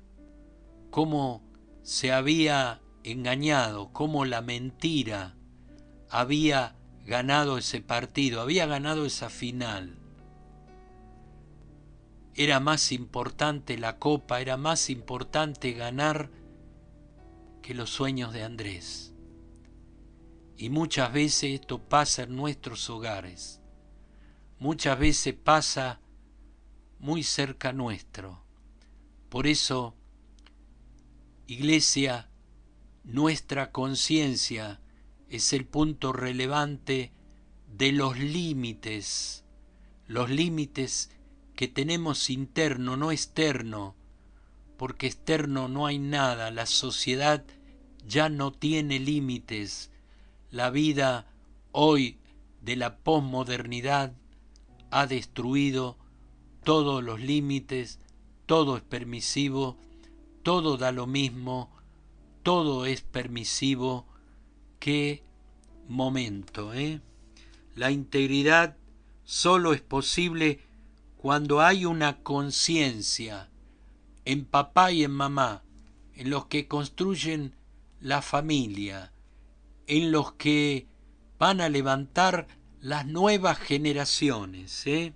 cómo se había engañado, cómo la mentira había ganado ese partido, había ganado esa final. Era más importante la copa, era más importante ganar que los sueños de Andrés. Y muchas veces esto pasa en nuestros hogares, muchas veces pasa muy cerca nuestro. Por eso, Iglesia, nuestra conciencia es el punto relevante de los límites que tenemos interno, no externo, porque externo no hay nada, la sociedad ya no tiene límites, la vida hoy de la posmodernidad ha destruido todos los límites, todo es permisivo, todo da lo mismo, todo es permisivo. Qué momento, ¿eh? La integridad solo es posible cuando hay una conciencia en papá y en mamá, en los que construyen la familia, en los que van a levantar las nuevas generaciones, ¿eh?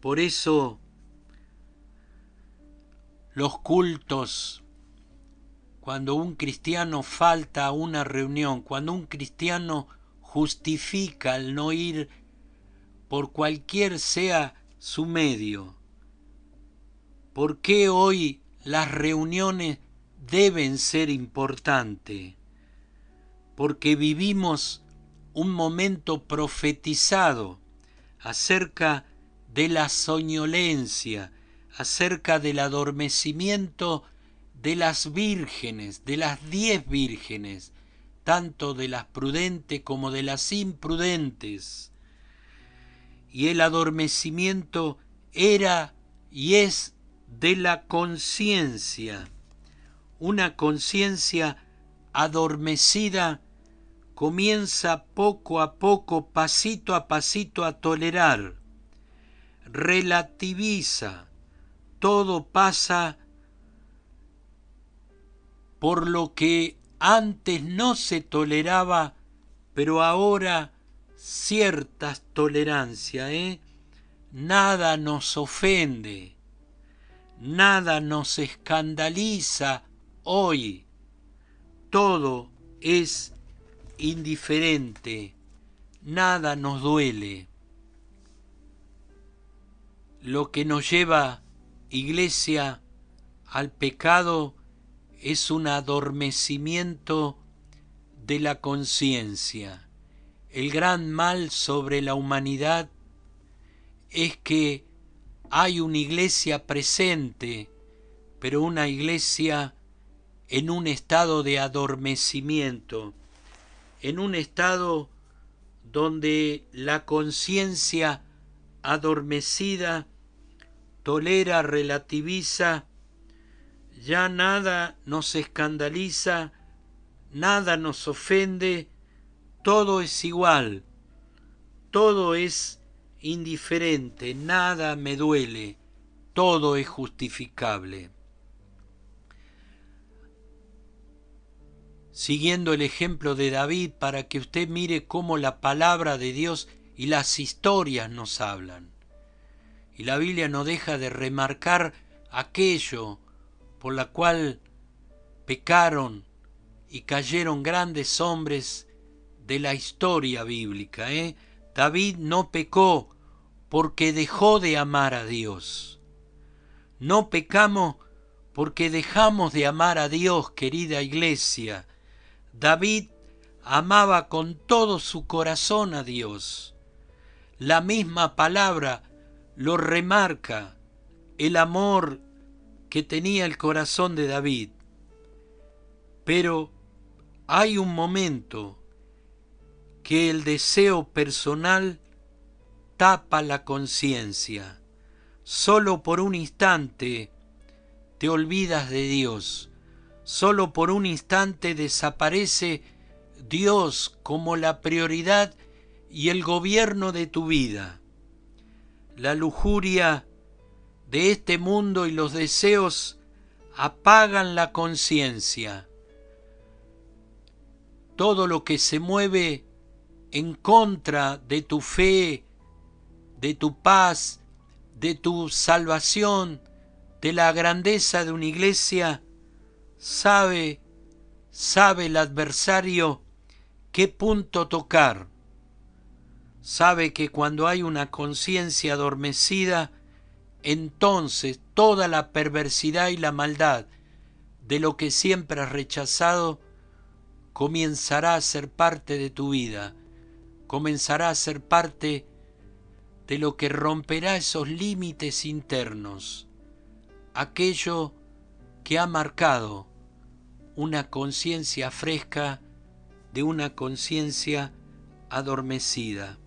Por eso los cultos, cuando un cristiano falta a una reunión, cuando un cristiano justifica el no ir por cualquier sea su medio, ¿por qué hoy las reuniones deben ser importantes? Porque vivimos un momento profetizado acerca de la soñolencia, acerca del adormecimiento de las vírgenes, de las 10 vírgenes, tanto de las prudentes como de las imprudentes. Y el adormecimiento era y es de la conciencia. Una conciencia adormecida comienza poco a poco, pasito a pasito, a tolerar, relativiza, todo pasa por lo que antes no se toleraba, pero ahora ciertas tolerancias, Nada nos ofende, nada nos escandaliza hoy, todo es indiferente, nada nos duele. Lo que nos lleva, Iglesia, al pecado es un adormecimiento de la conciencia. El gran mal sobre la humanidad es que hay una iglesia presente, pero una iglesia en un estado de adormecimiento, en un estado donde la conciencia adormecida tolera, relativiza, ya nada nos escandaliza, nada nos ofende, todo es igual, todo es indiferente, nada me duele, todo es justificable. Siguiendo el ejemplo de David, para que usted mire cómo la palabra de Dios y las historias nos hablan. Y la Biblia no deja de remarcar aquello por la cual pecaron y cayeron grandes hombres de la historia bíblica. David no pecó porque dejó de amar a Dios. No pecamos porque dejamos de amar a Dios, querida iglesia. David amaba con todo su corazón a Dios. La misma palabra lo remarca, el amor que tenía el corazón de David. Pero hay un momento que el deseo personal tapa la conciencia. Solo por un instante te olvidas de Dios. Solo por un instante desaparece Dios como la prioridad y el gobierno de tu vida. La lujuria de este mundo y los deseos apagan la conciencia. Todo lo que se mueve en contra de tu fe, de tu paz, de tu salvación, de la grandeza de una iglesia, sabe el adversario qué punto tocar. Sabe que cuando hay una conciencia adormecida, entonces toda la perversidad y la maldad de lo que siempre has rechazado comenzará a ser parte de tu vida, comenzará a ser parte de lo que romperá esos límites internos, aquello que ha marcado una conciencia fresca de una conciencia adormecida.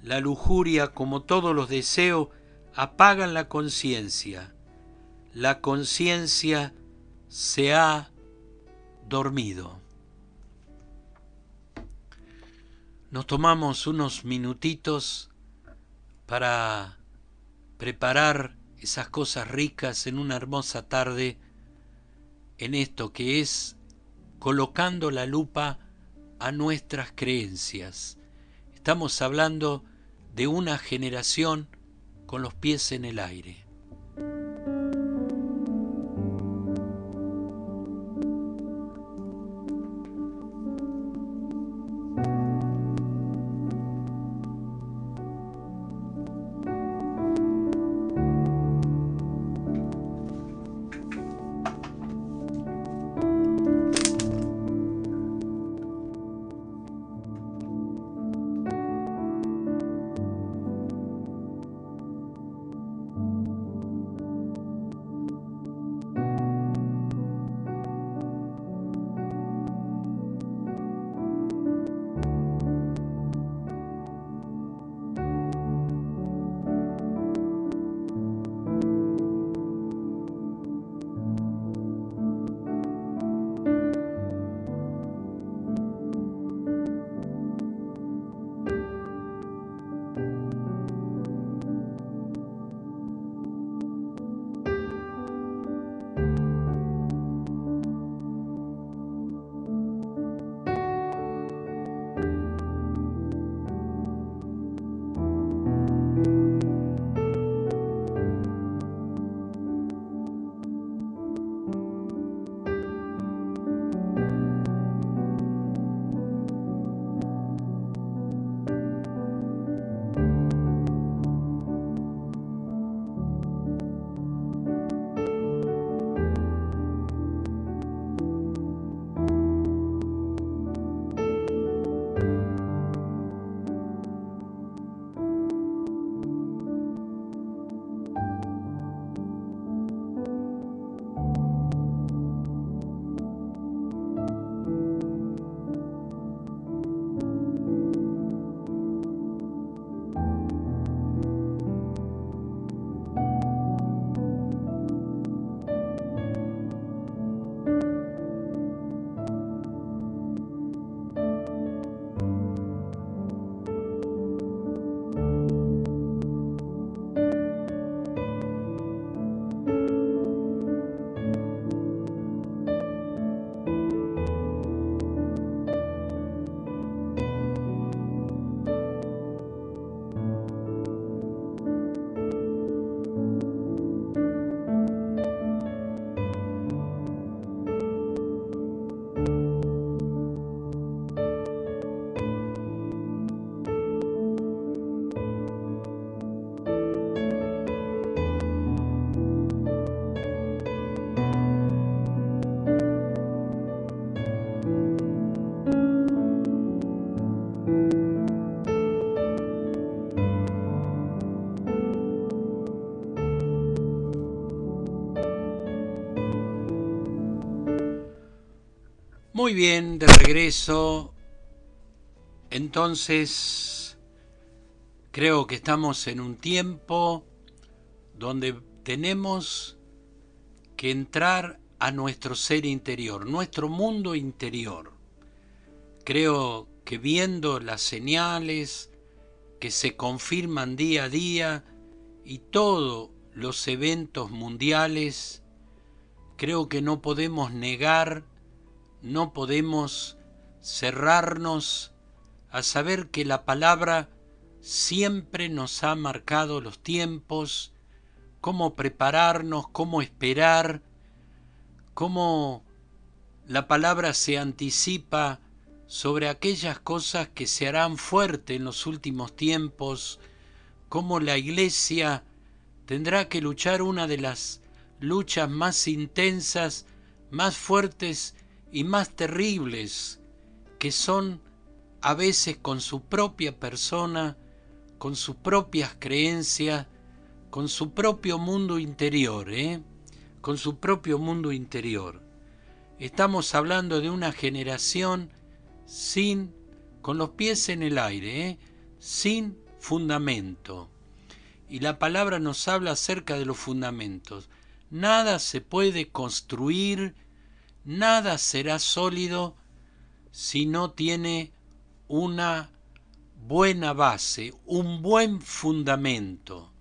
La lujuria, como todos los deseos, apagan la conciencia. La conciencia se ha dormido. Nos tomamos unos minutitos para preparar esas cosas ricas en una hermosa tarde, en esto que es colocando la lupa a nuestras creencias. Estamos hablando de una generación con los pies en el aire. Muy bien, de regreso. Entonces, creo que estamos en un tiempo donde tenemos que entrar a nuestro ser interior, nuestro mundo interior. Creo que viendo las señales que se confirman día a día y todos los eventos mundiales, Creo que no podemos negar, no podemos cerrarnos a saber que la palabra siempre nos ha marcado los tiempos, cómo prepararnos, cómo esperar, cómo la palabra se anticipa sobre aquellas cosas que se harán fuerte en los últimos tiempos, cómo la Iglesia tendrá que luchar una de las luchas más intensas, más fuertes y más terribles, que son a veces con su propia persona, con sus propias creencias, con su propio mundo interior, con su propio mundo interior. Estamos hablando de una generación con los pies en el aire, sin fundamento. Y la palabra nos habla acerca de los fundamentos. Nada se puede construir, nada será sólido si no tiene una buena base, un buen fundamento.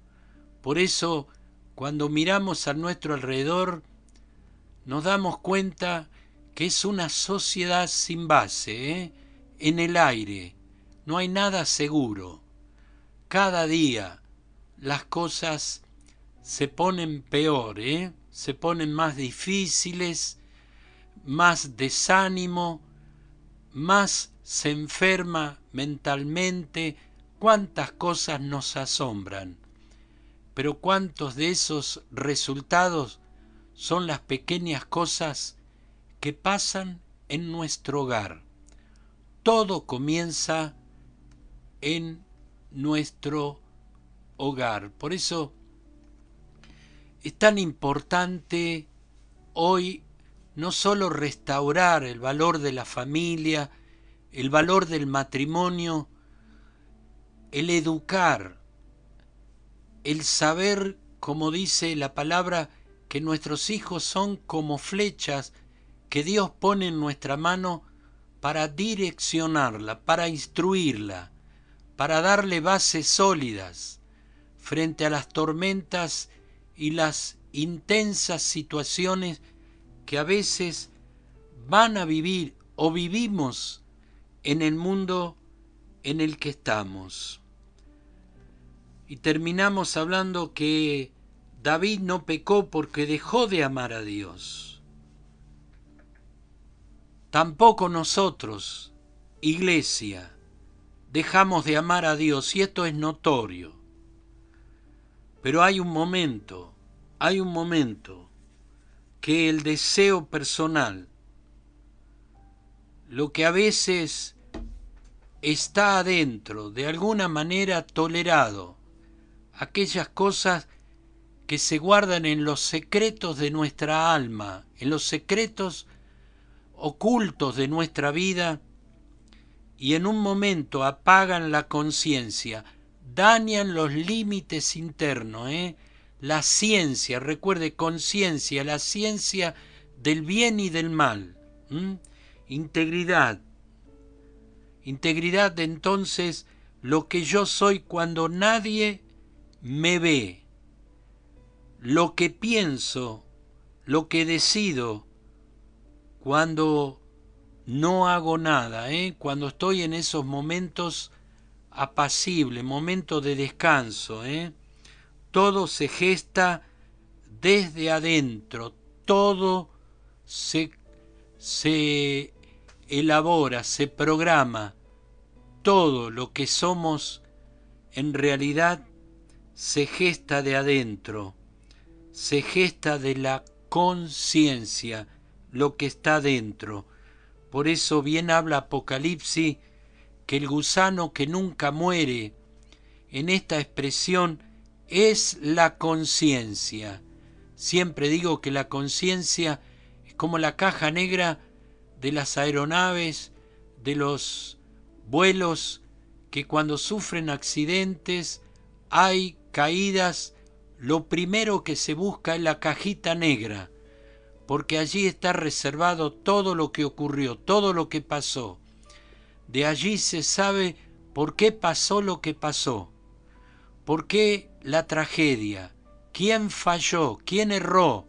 Por eso, cuando miramos a nuestro alrededor, nos damos cuenta que es una sociedad sin base, en el aire. No hay nada seguro. Cada día las cosas se ponen peor, se ponen más difíciles, más desánimo, más se enferma mentalmente. Cuántas cosas nos asombran, pero cuántos de esos resultados son las pequeñas cosas que pasan en nuestro hogar. Todo comienza en nuestro hogar. Por eso es tan importante hoy no solo restaurar el valor de la familia, el valor del matrimonio, el educar, el saber, como dice la palabra, que nuestros hijos son como flechas que Dios pone en nuestra mano para direccionarla, para instruirla, para darle bases sólidas frente a las tormentas y las intensas situaciones que a veces van a vivir o vivimos en el mundo en el que estamos. Y terminamos hablando que David no pecó porque dejó de amar a Dios. Tampoco nosotros, Iglesia, dejamos de amar a Dios, y esto es notorio. Pero hay un momento que el deseo personal, lo que a veces está adentro, de alguna manera tolerado, aquellas cosas que se guardan en los secretos de nuestra alma, en los secretos ocultos de nuestra vida, y en un momento apagan la conciencia, dañan los límites internos, la ciencia, recuerde, conciencia, la ciencia del bien y del mal, integridad entonces, lo que yo soy cuando nadie me ve, lo que pienso, lo que decido cuando no hago nada, cuando estoy en esos momentos apacibles, momentos de descanso, todo se gesta desde adentro, todo se elabora, se programa, todo lo que somos en realidad se gesta de adentro, se gesta de la conciencia, lo que está dentro. Por eso bien habla Apocalipsis que el gusano que nunca muere, en esta expresión, es la conciencia. Siempre digo que la conciencia es como la caja negra de las aeronaves, de los vuelos, que cuando sufren accidentes, hay caídas, lo primero que se busca es la cajita negra, porque allí está reservado todo lo que ocurrió, todo lo que pasó. De allí se sabe por qué pasó lo que pasó, por qué la tragedia, quién falló, quién erró,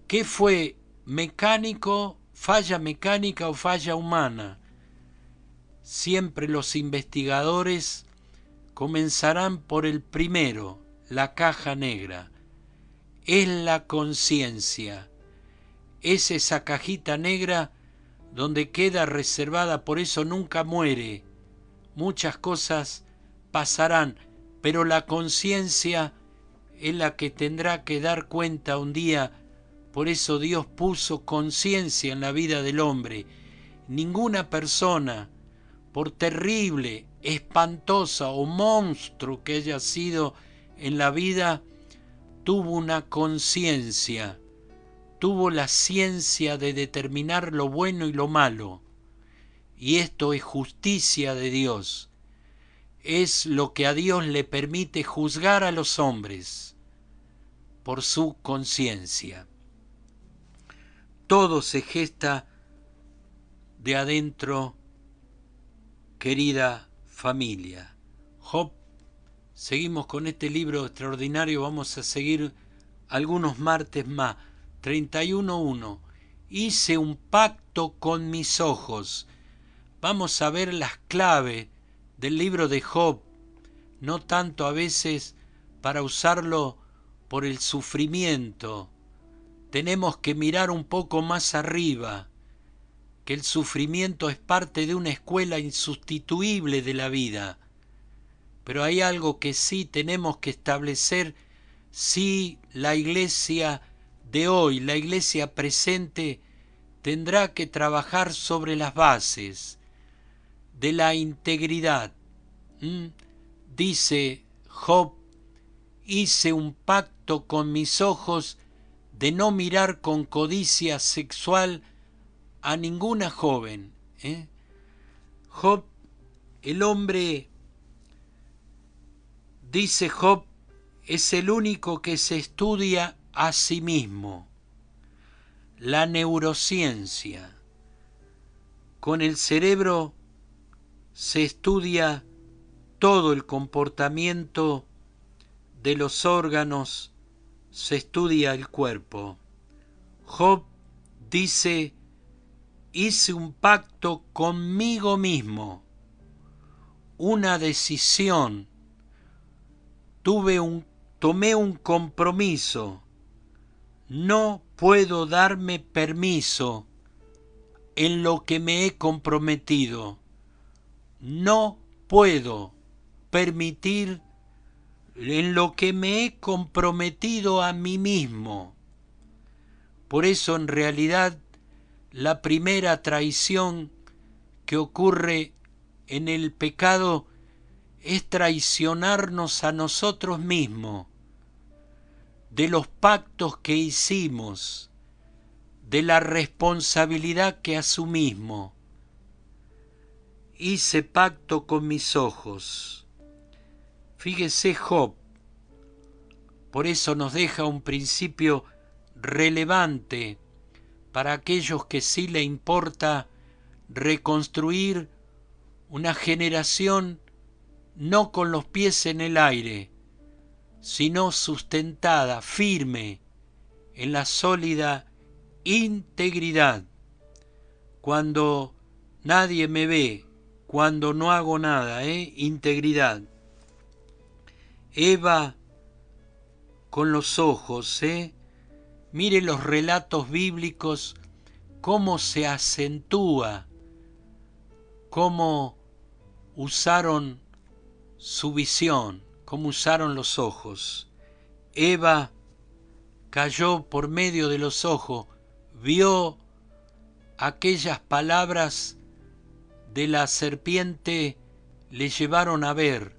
¿Qué fue mecánico, falla mecánica o falla humana? Siempre los investigadores comenzarán por el primero, la caja negra. Es la conciencia. Es esa cajita negra donde queda reservada, por eso nunca muere. Muchas cosas pasarán, pero la conciencia es la que tendrá que dar cuenta un día. Por eso Dios puso conciencia en la vida del hombre. Ninguna persona, por terrible, espantosa o monstruo que haya sido en la vida, tuvo una conciencia, tuvo la ciencia de determinar lo bueno y lo malo. Y esto es justicia de Dios. Es lo que a Dios le permite juzgar a los hombres por su conciencia. Todo se gesta de adentro, querida familia. Job, seguimos con este libro extraordinario, vamos a seguir algunos martes más. 31.1. Hice un pacto con mis ojos. Vamos a ver las claves del libro de Job, no tanto a veces para usarlo por el sufrimiento. Tenemos que mirar un poco más arriba, que el sufrimiento es parte de una escuela insustituible de la vida. Pero hay algo que sí tenemos que establecer, si la iglesia de hoy, la iglesia presente, tendrá que trabajar sobre las bases de la integridad. Dice Job, hice un pacto con mis ojos de no mirar con codicia sexual a ninguna joven. Job, el hombre, dice Job, es el único que se estudia a sí mismo. La neurociencia. Con el cerebro se estudia todo el comportamiento de los órganos, se estudia el cuerpo. Job dice, hice un pacto conmigo mismo, una decisión, tomé un compromiso. No puedo darme permiso en lo que me he comprometido. No puedo permitir en lo que me he comprometido a mí mismo. Por eso en realidad la primera traición que ocurre en el pecado es traicionarnos a nosotros mismos, de los pactos que hicimos, de la responsabilidad que asumimos. Hice pacto con mis ojos. Fíjese Job, por eso nos deja un principio relevante para aquellos que sí le importa reconstruir una generación no con los pies en el aire, sino sustentada, firme, en la sólida integridad. Cuando nadie me ve, cuando no hago nada, integridad. Eva con los ojos, mire los relatos bíblicos, cómo se acentúa, cómo usaron su visión, cómo usaron los ojos. Eva cayó por medio de los ojos, vio aquellas palabras de la serpiente, le llevaron a ver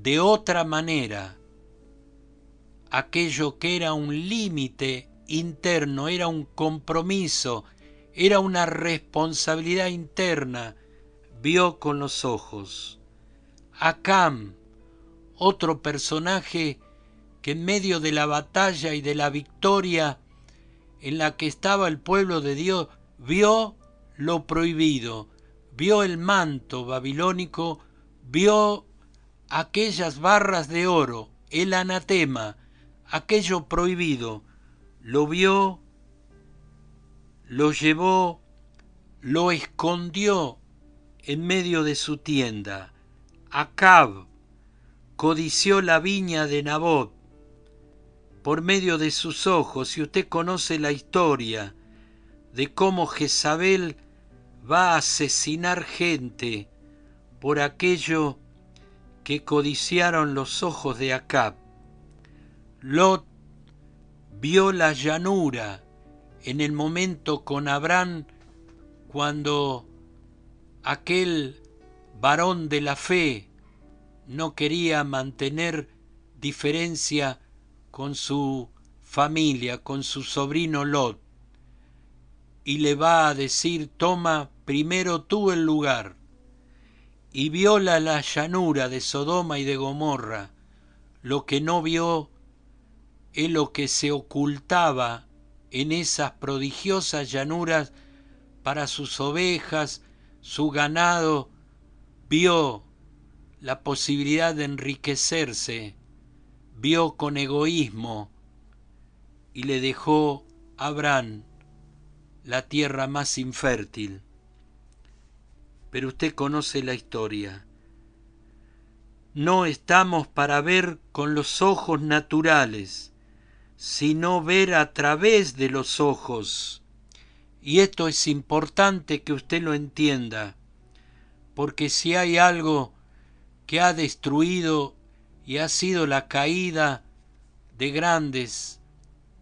de otra manera aquello que era un límite interno, era un compromiso, era una responsabilidad interna, vio con los ojos. Acán, otro personaje que en medio de la batalla y de la victoria en la que estaba el pueblo de Dios, vio lo prohibido, vio el manto babilónico, vio aquellas barras de oro, el anatema, aquello prohibido, lo vio lo llevó, lo escondió en medio de su tienda. Acab codició la viña de Nabot por medio de sus ojos, y usted conoce la historia de cómo Jezabel va a asesinar gente por aquello que codiciaron los ojos de Acab. Lot vio la llanura en el momento con Abraham cuando aquel varón de la fe no quería mantener diferencia con su familia, con su sobrino Lot, y le va a decir: toma primero tú el lugar. Y viola la llanura de Sodoma y de Gomorra. Lo que no vio es lo que se ocultaba en esas prodigiosas llanuras para sus ovejas, su ganado. Vio la posibilidad de enriquecerse, vio con egoísmo, y le dejó a Abraham la tierra más infértil. Pero usted conoce la historia. No estamos para ver con los ojos naturales, sino ver a través de los ojos. Y esto es importante que usted lo entienda, porque si hay algo que ha destruido y ha sido la caída de grandes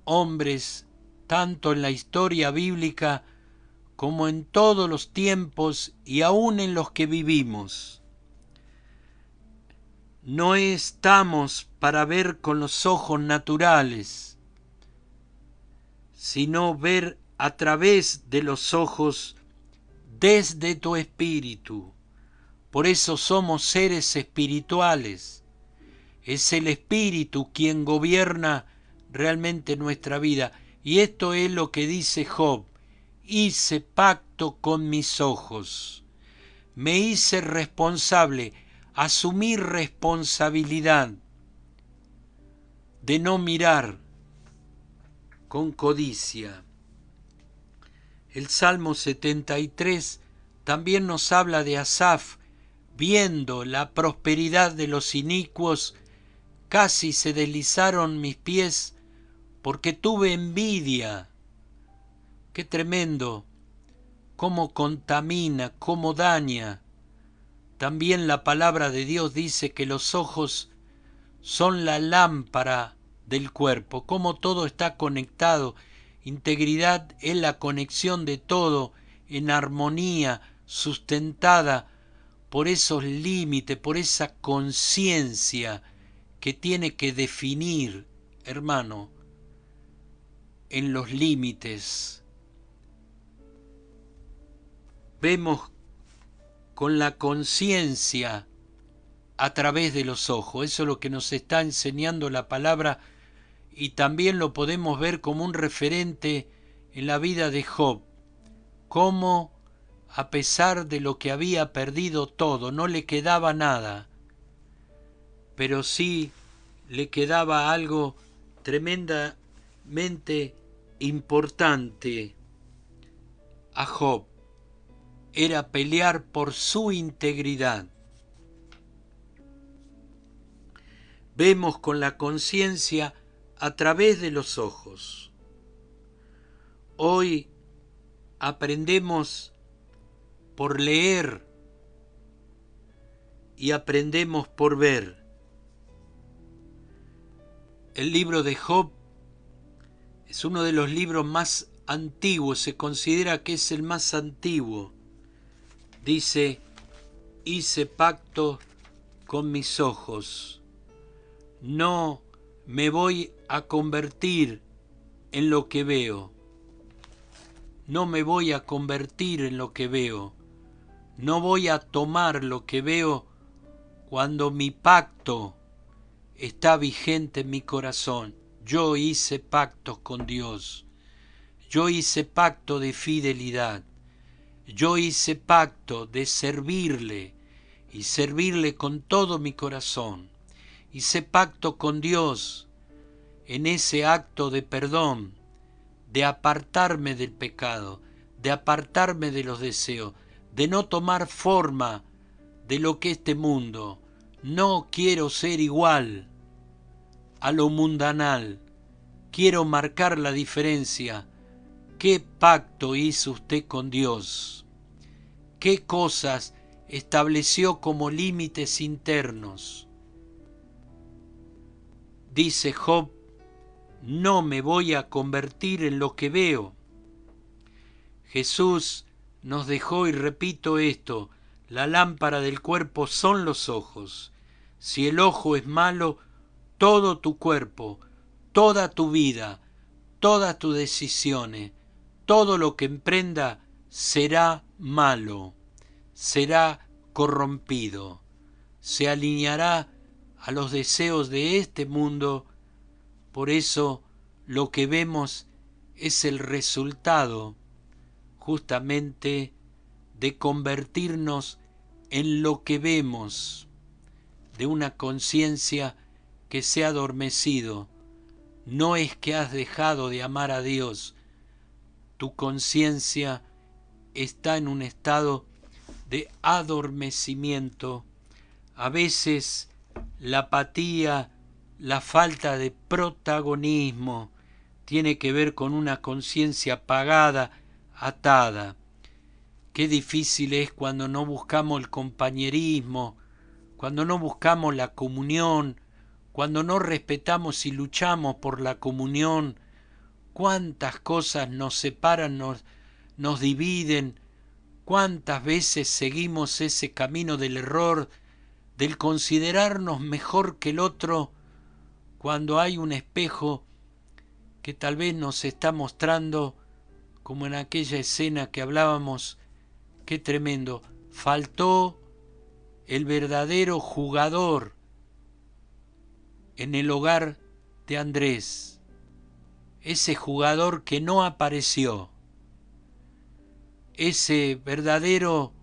hombres, tanto en la historia bíblica como en todos los tiempos y aún en los que vivimos. No estamos para ver con los ojos naturales, sino ver a través de los ojos desde tu espíritu. Por eso somos seres espirituales. Es el espíritu quien gobierna realmente nuestra vida. Y esto es lo que dice Job: hice pacto con mis ojos, me hice responsable, asumí responsabilidad de no mirar con codicia. El Salmo 73 también nos habla de Asaf: viendo la prosperidad de los inicuos, casi se deslizaron mis pies porque tuve envidia. Qué tremendo, cómo contamina, cómo daña. También la palabra de Dios dice que los ojos son la lámpara del cuerpo, cómo todo está conectado. Integridad es la conexión de todo en armonía, sustentada por esos límites, por esa conciencia que tiene que definir, hermano, en los límites. Vemos con la conciencia a través de los ojos. Eso es lo que nos está enseñando la palabra, y también lo podemos ver como un referente en la vida de Job. Cómo, a pesar de lo que había perdido todo, no le quedaba nada, pero sí le quedaba algo tremendamente importante a Job: era pelear por su integridad. Vemos con la conciencia a través de los ojos. Hoy aprendemos por leer y aprendemos por ver. El libro de Job es uno de los libros más antiguos, se considera que es el más antiguo. Dice: hice pacto con mis ojos, no me voy a convertir en lo que veo, no me voy a convertir en lo que veo, no voy a tomar lo que veo cuando mi pacto está vigente en mi corazón. Yo hice pactos con Dios, yo hice pacto de fidelidad, yo hice pacto de servirle y servirle con todo mi corazón. Hice pacto con Dios en ese acto de perdón, de apartarme del pecado, de apartarme de los deseos, de no tomar forma de lo que este mundo. No quiero ser igual a lo mundanal, quiero marcar la diferencia. ¿Qué pacto hizo usted con Dios? ¿Qué cosas estableció como límites internos? Dice Job, no me voy a convertir en lo que veo. Jesús nos dejó, y repito esto, la lámpara del cuerpo son los ojos. Si el ojo es malo, todo tu cuerpo, toda tu vida, todas tus decisiones, todo lo que emprenda será malo, será corrompido, se alineará a los deseos de este mundo. Por eso lo que vemos es el resultado justamente de convertirnos en lo que vemos, de una conciencia que se ha adormecido. No es que has dejado de amar a Dios, tu conciencia está en un estado de adormecimiento. A veces la apatía, la falta de protagonismo tiene que ver con una conciencia apagada, atada. Qué difícil es cuando no buscamos el compañerismo, cuando no buscamos la comunión, cuando no respetamos y luchamos por la comunión. Cuántas cosas nos separan, nos dividen, cuántas veces seguimos ese camino del error, del considerarnos mejor que el otro, cuando hay un espejo que tal vez nos está mostrando, como en aquella escena que hablábamos, qué tremendo, faltó el verdadero jugador en el hogar de Andrés, ese jugador que no apareció, ese verdadero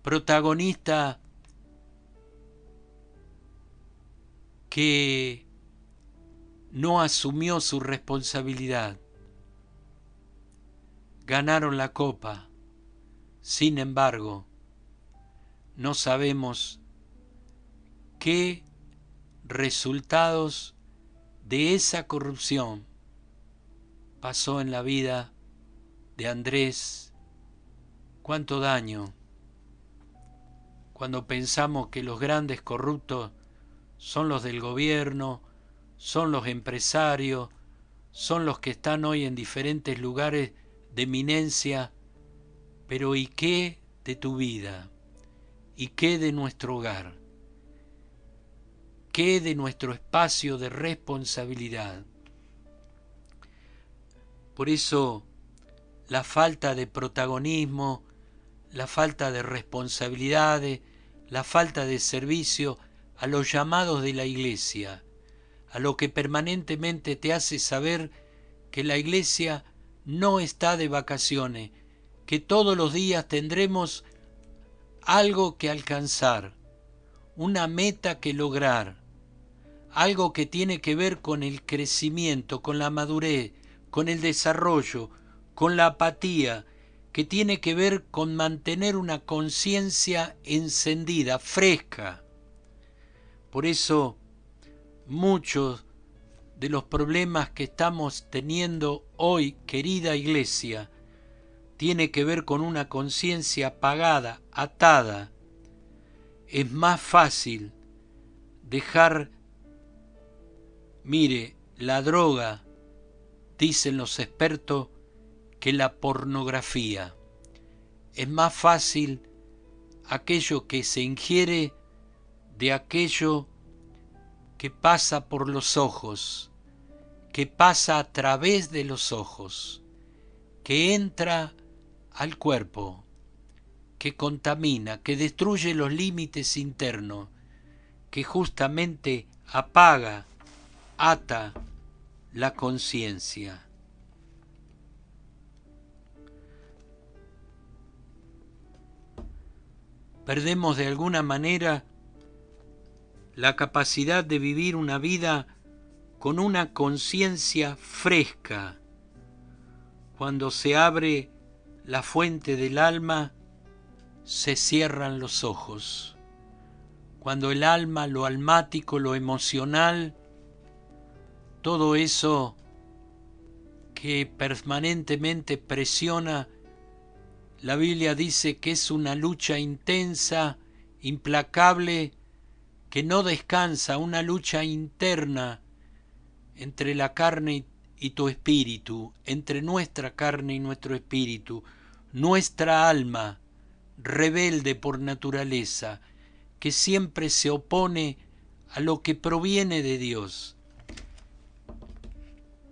protagonista que no asumió su responsabilidad. Ganaron la copa, sin embargo, no sabemos qué resultados de esa corrupción pasó en la vida de Andrés. Cuánto daño cuando pensamos que los grandes corruptos son los del gobierno, son los empresarios, son los que están hoy en diferentes lugares de eminencia. Pero ¿y qué de tu vida? ¿Y qué de nuestro hogar? ¿Qué de nuestro espacio de responsabilidad? Por eso la falta de protagonismo, la falta de responsabilidades, la falta de servicio a los llamados de la iglesia, a lo que permanentemente te hace saber que la iglesia no está de vacaciones, que todos los días tendremos algo que alcanzar, una meta que lograr, algo que tiene que ver con el crecimiento, con la madurez, con el desarrollo, con la apatía, que tiene que ver con mantener una conciencia encendida, fresca. Por eso muchos de los problemas que estamos teniendo hoy, querida iglesia, tiene que ver con una conciencia apagada, atada. Es más fácil dejar, mire, la droga, dicen los expertos, que la pornografía. Es más fácil aquello que se ingiere de aquello que pasa por los ojos, que pasa a través de los ojos, que entra al cuerpo, que contamina, que destruye los límites internos, que justamente apaga, ata la conciencia. Perdemos de alguna manera la capacidad de vivir una vida con una conciencia fresca. Cuando se abre la fuente del alma, se cierran los ojos. Cuando el alma, lo almático, lo emocional, todo eso que permanentemente presiona, la Biblia dice que es una lucha intensa, implacable, que no descansa, una lucha interna entre la carne y tu espíritu, entre nuestra carne y nuestro espíritu, nuestra alma, rebelde por naturaleza, que siempre se opone a lo que proviene de Dios.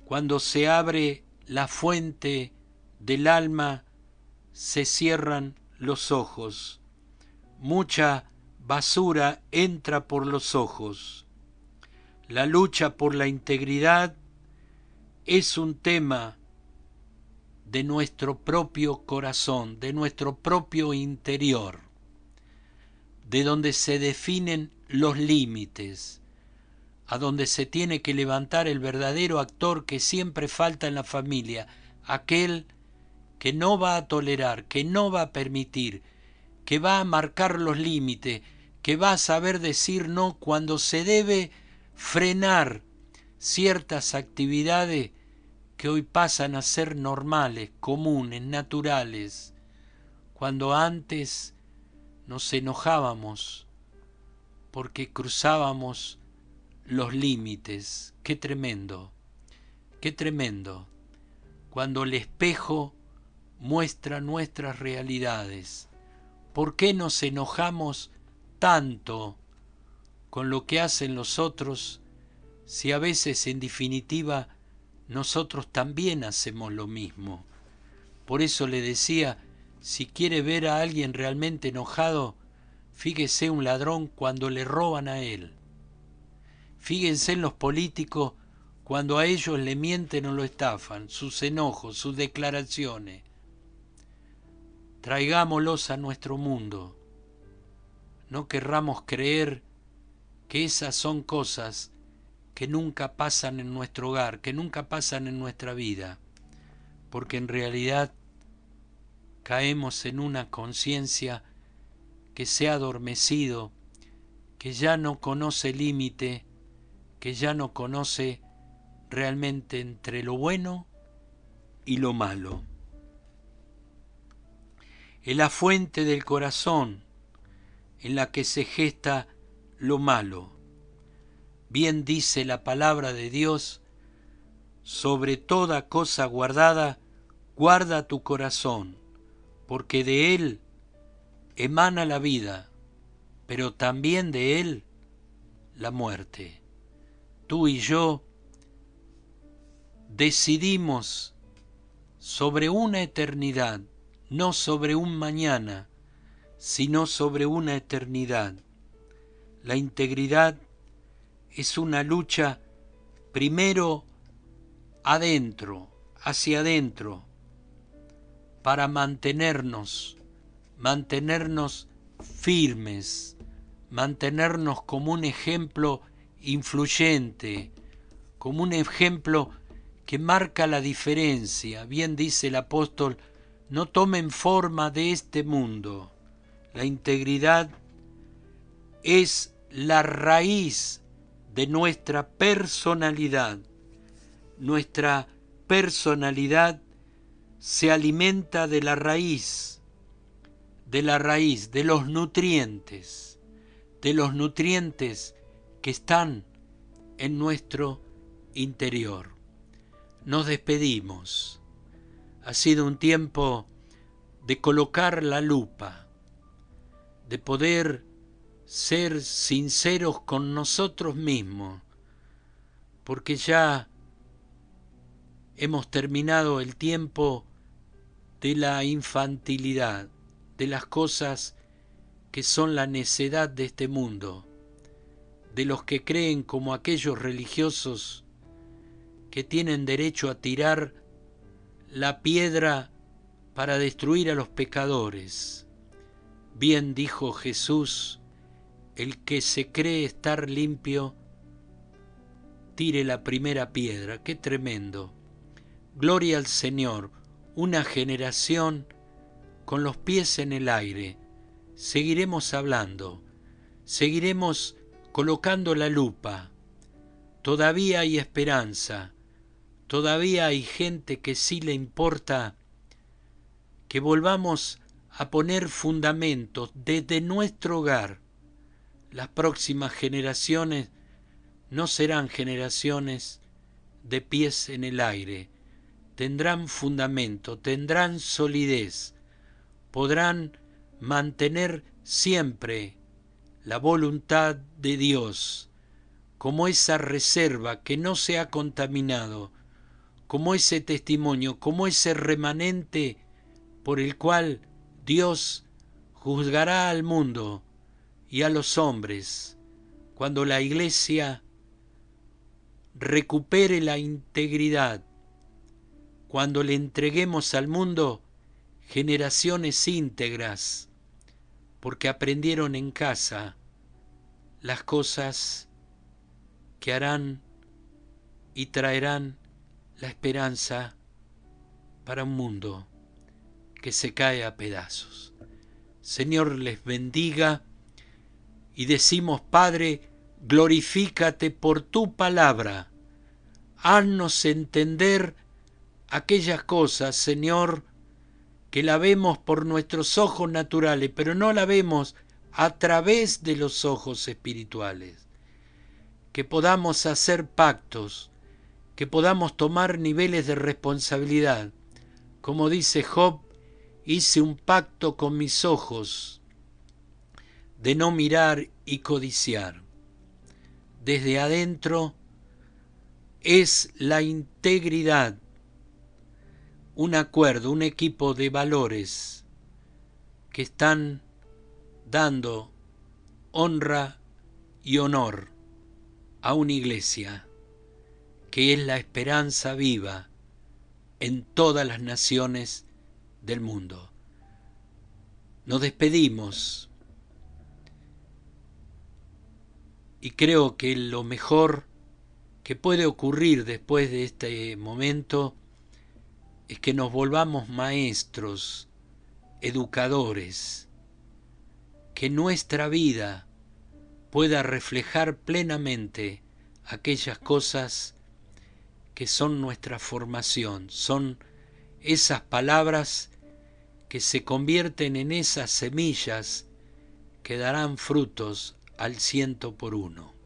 Cuando se abre la fuente del alma, se cierran los ojos. Mucha basura entra por los ojos. La lucha por la integridad es un tema de nuestro propio corazón, de nuestro propio interior, de donde se definen los límites, a donde se tiene que levantar el verdadero actor que siempre falta en la familia, aquel que no va a tolerar, que no va a permitir, que va a marcar los límites, que va a saber decir no cuando se debe frenar ciertas actividades que hoy pasan a ser normales, comunes, naturales, cuando antes nos enojábamos porque cruzábamos los límites. Qué tremendo, cuando el espejo muestra nuestras realidades. ¿Por qué nos enojamos tanto con lo que hacen los otros si a veces, en definitiva, nosotros también hacemos lo mismo? Por eso le decía, si quiere ver a alguien realmente enojado, fíjese un ladrón cuando le roban a él. Fíjense en los políticos cuando a ellos le mienten o lo estafan, sus enojos, sus declaraciones. Traigámoslos a nuestro mundo. No querramos creer que esas son cosas que nunca pasan en nuestro hogar, que nunca pasan en nuestra vida, porque en realidad caemos en una conciencia que se ha adormecido, que ya no conoce límite, que ya no conoce realmente entre lo bueno y lo malo. Es la fuente del corazón en la que se gesta lo malo. Bien dice la palabra de Dios, sobre toda cosa guardada, guarda tu corazón, porque de él emana la vida, pero también de él la muerte. Tú y yo decidimos sobre una eternidad, no sobre un mañana, sino sobre una eternidad. La integridad es una lucha primero adentro, hacia adentro, para mantenernos firmes, mantenernos como un ejemplo influyente, como un ejemplo que marca la diferencia. Bien dice el apóstol, no tomen forma de este mundo. La integridad es la raíz de nuestra personalidad. Nuestra personalidad se alimenta de la raíz, de los nutrientes que están en nuestro interior. Nos despedimos. Ha sido un tiempo de colocar la lupa, de poder ser sinceros con nosotros mismos, porque ya hemos terminado el tiempo de la infantilidad, de las cosas que son la necedad de este mundo, de los que creen como aquellos religiosos que tienen derecho a tirar la piedra para destruir a los pecadores. Bien dijo Jesús, el que se cree estar limpio, tire la primera piedra. ¡Qué tremendo! Gloria al Señor, una generación con los pies en el aire. Seguiremos hablando, seguiremos colocando la lupa. Todavía hay esperanza, todavía hay gente que sí le importa que volvamos a poner fundamentos desde nuestro hogar. Las próximas generaciones no serán generaciones de pies en el aire, tendrán fundamento, tendrán solidez, podrán mantener siempre la voluntad de Dios como esa reserva que no se ha contaminado, como ese testimonio, como ese remanente por el cual Dios juzgará al mundo y a los hombres cuando la Iglesia recupere la integridad, cuando le entreguemos al mundo generaciones íntegras, porque aprendieron en casa las cosas que harán y traerán la esperanza para un mundo que se cae a pedazos. Señor les bendiga y decimos, Padre, glorifícate por tu palabra. Haznos entender aquellas cosas, Señor, que la vemos por nuestros ojos naturales, pero no la vemos a través de los ojos espirituales. Que podamos hacer pactos, que podamos tomar niveles de responsabilidad. Como dice Job, hice un pacto con mis ojos de no mirar y codiciar. Desde adentro es la integridad, un acuerdo, un equipo de valores que están dando honra y honor a una iglesia que es la esperanza viva en todas las naciones del mundo. Nos despedimos y creo que lo mejor que puede ocurrir después de este momento es que nos volvamos maestros, educadores, que nuestra vida pueda reflejar plenamente aquellas cosas que son nuestra formación, son esas palabras que se convierten en esas semillas que darán frutos al 100 por 1.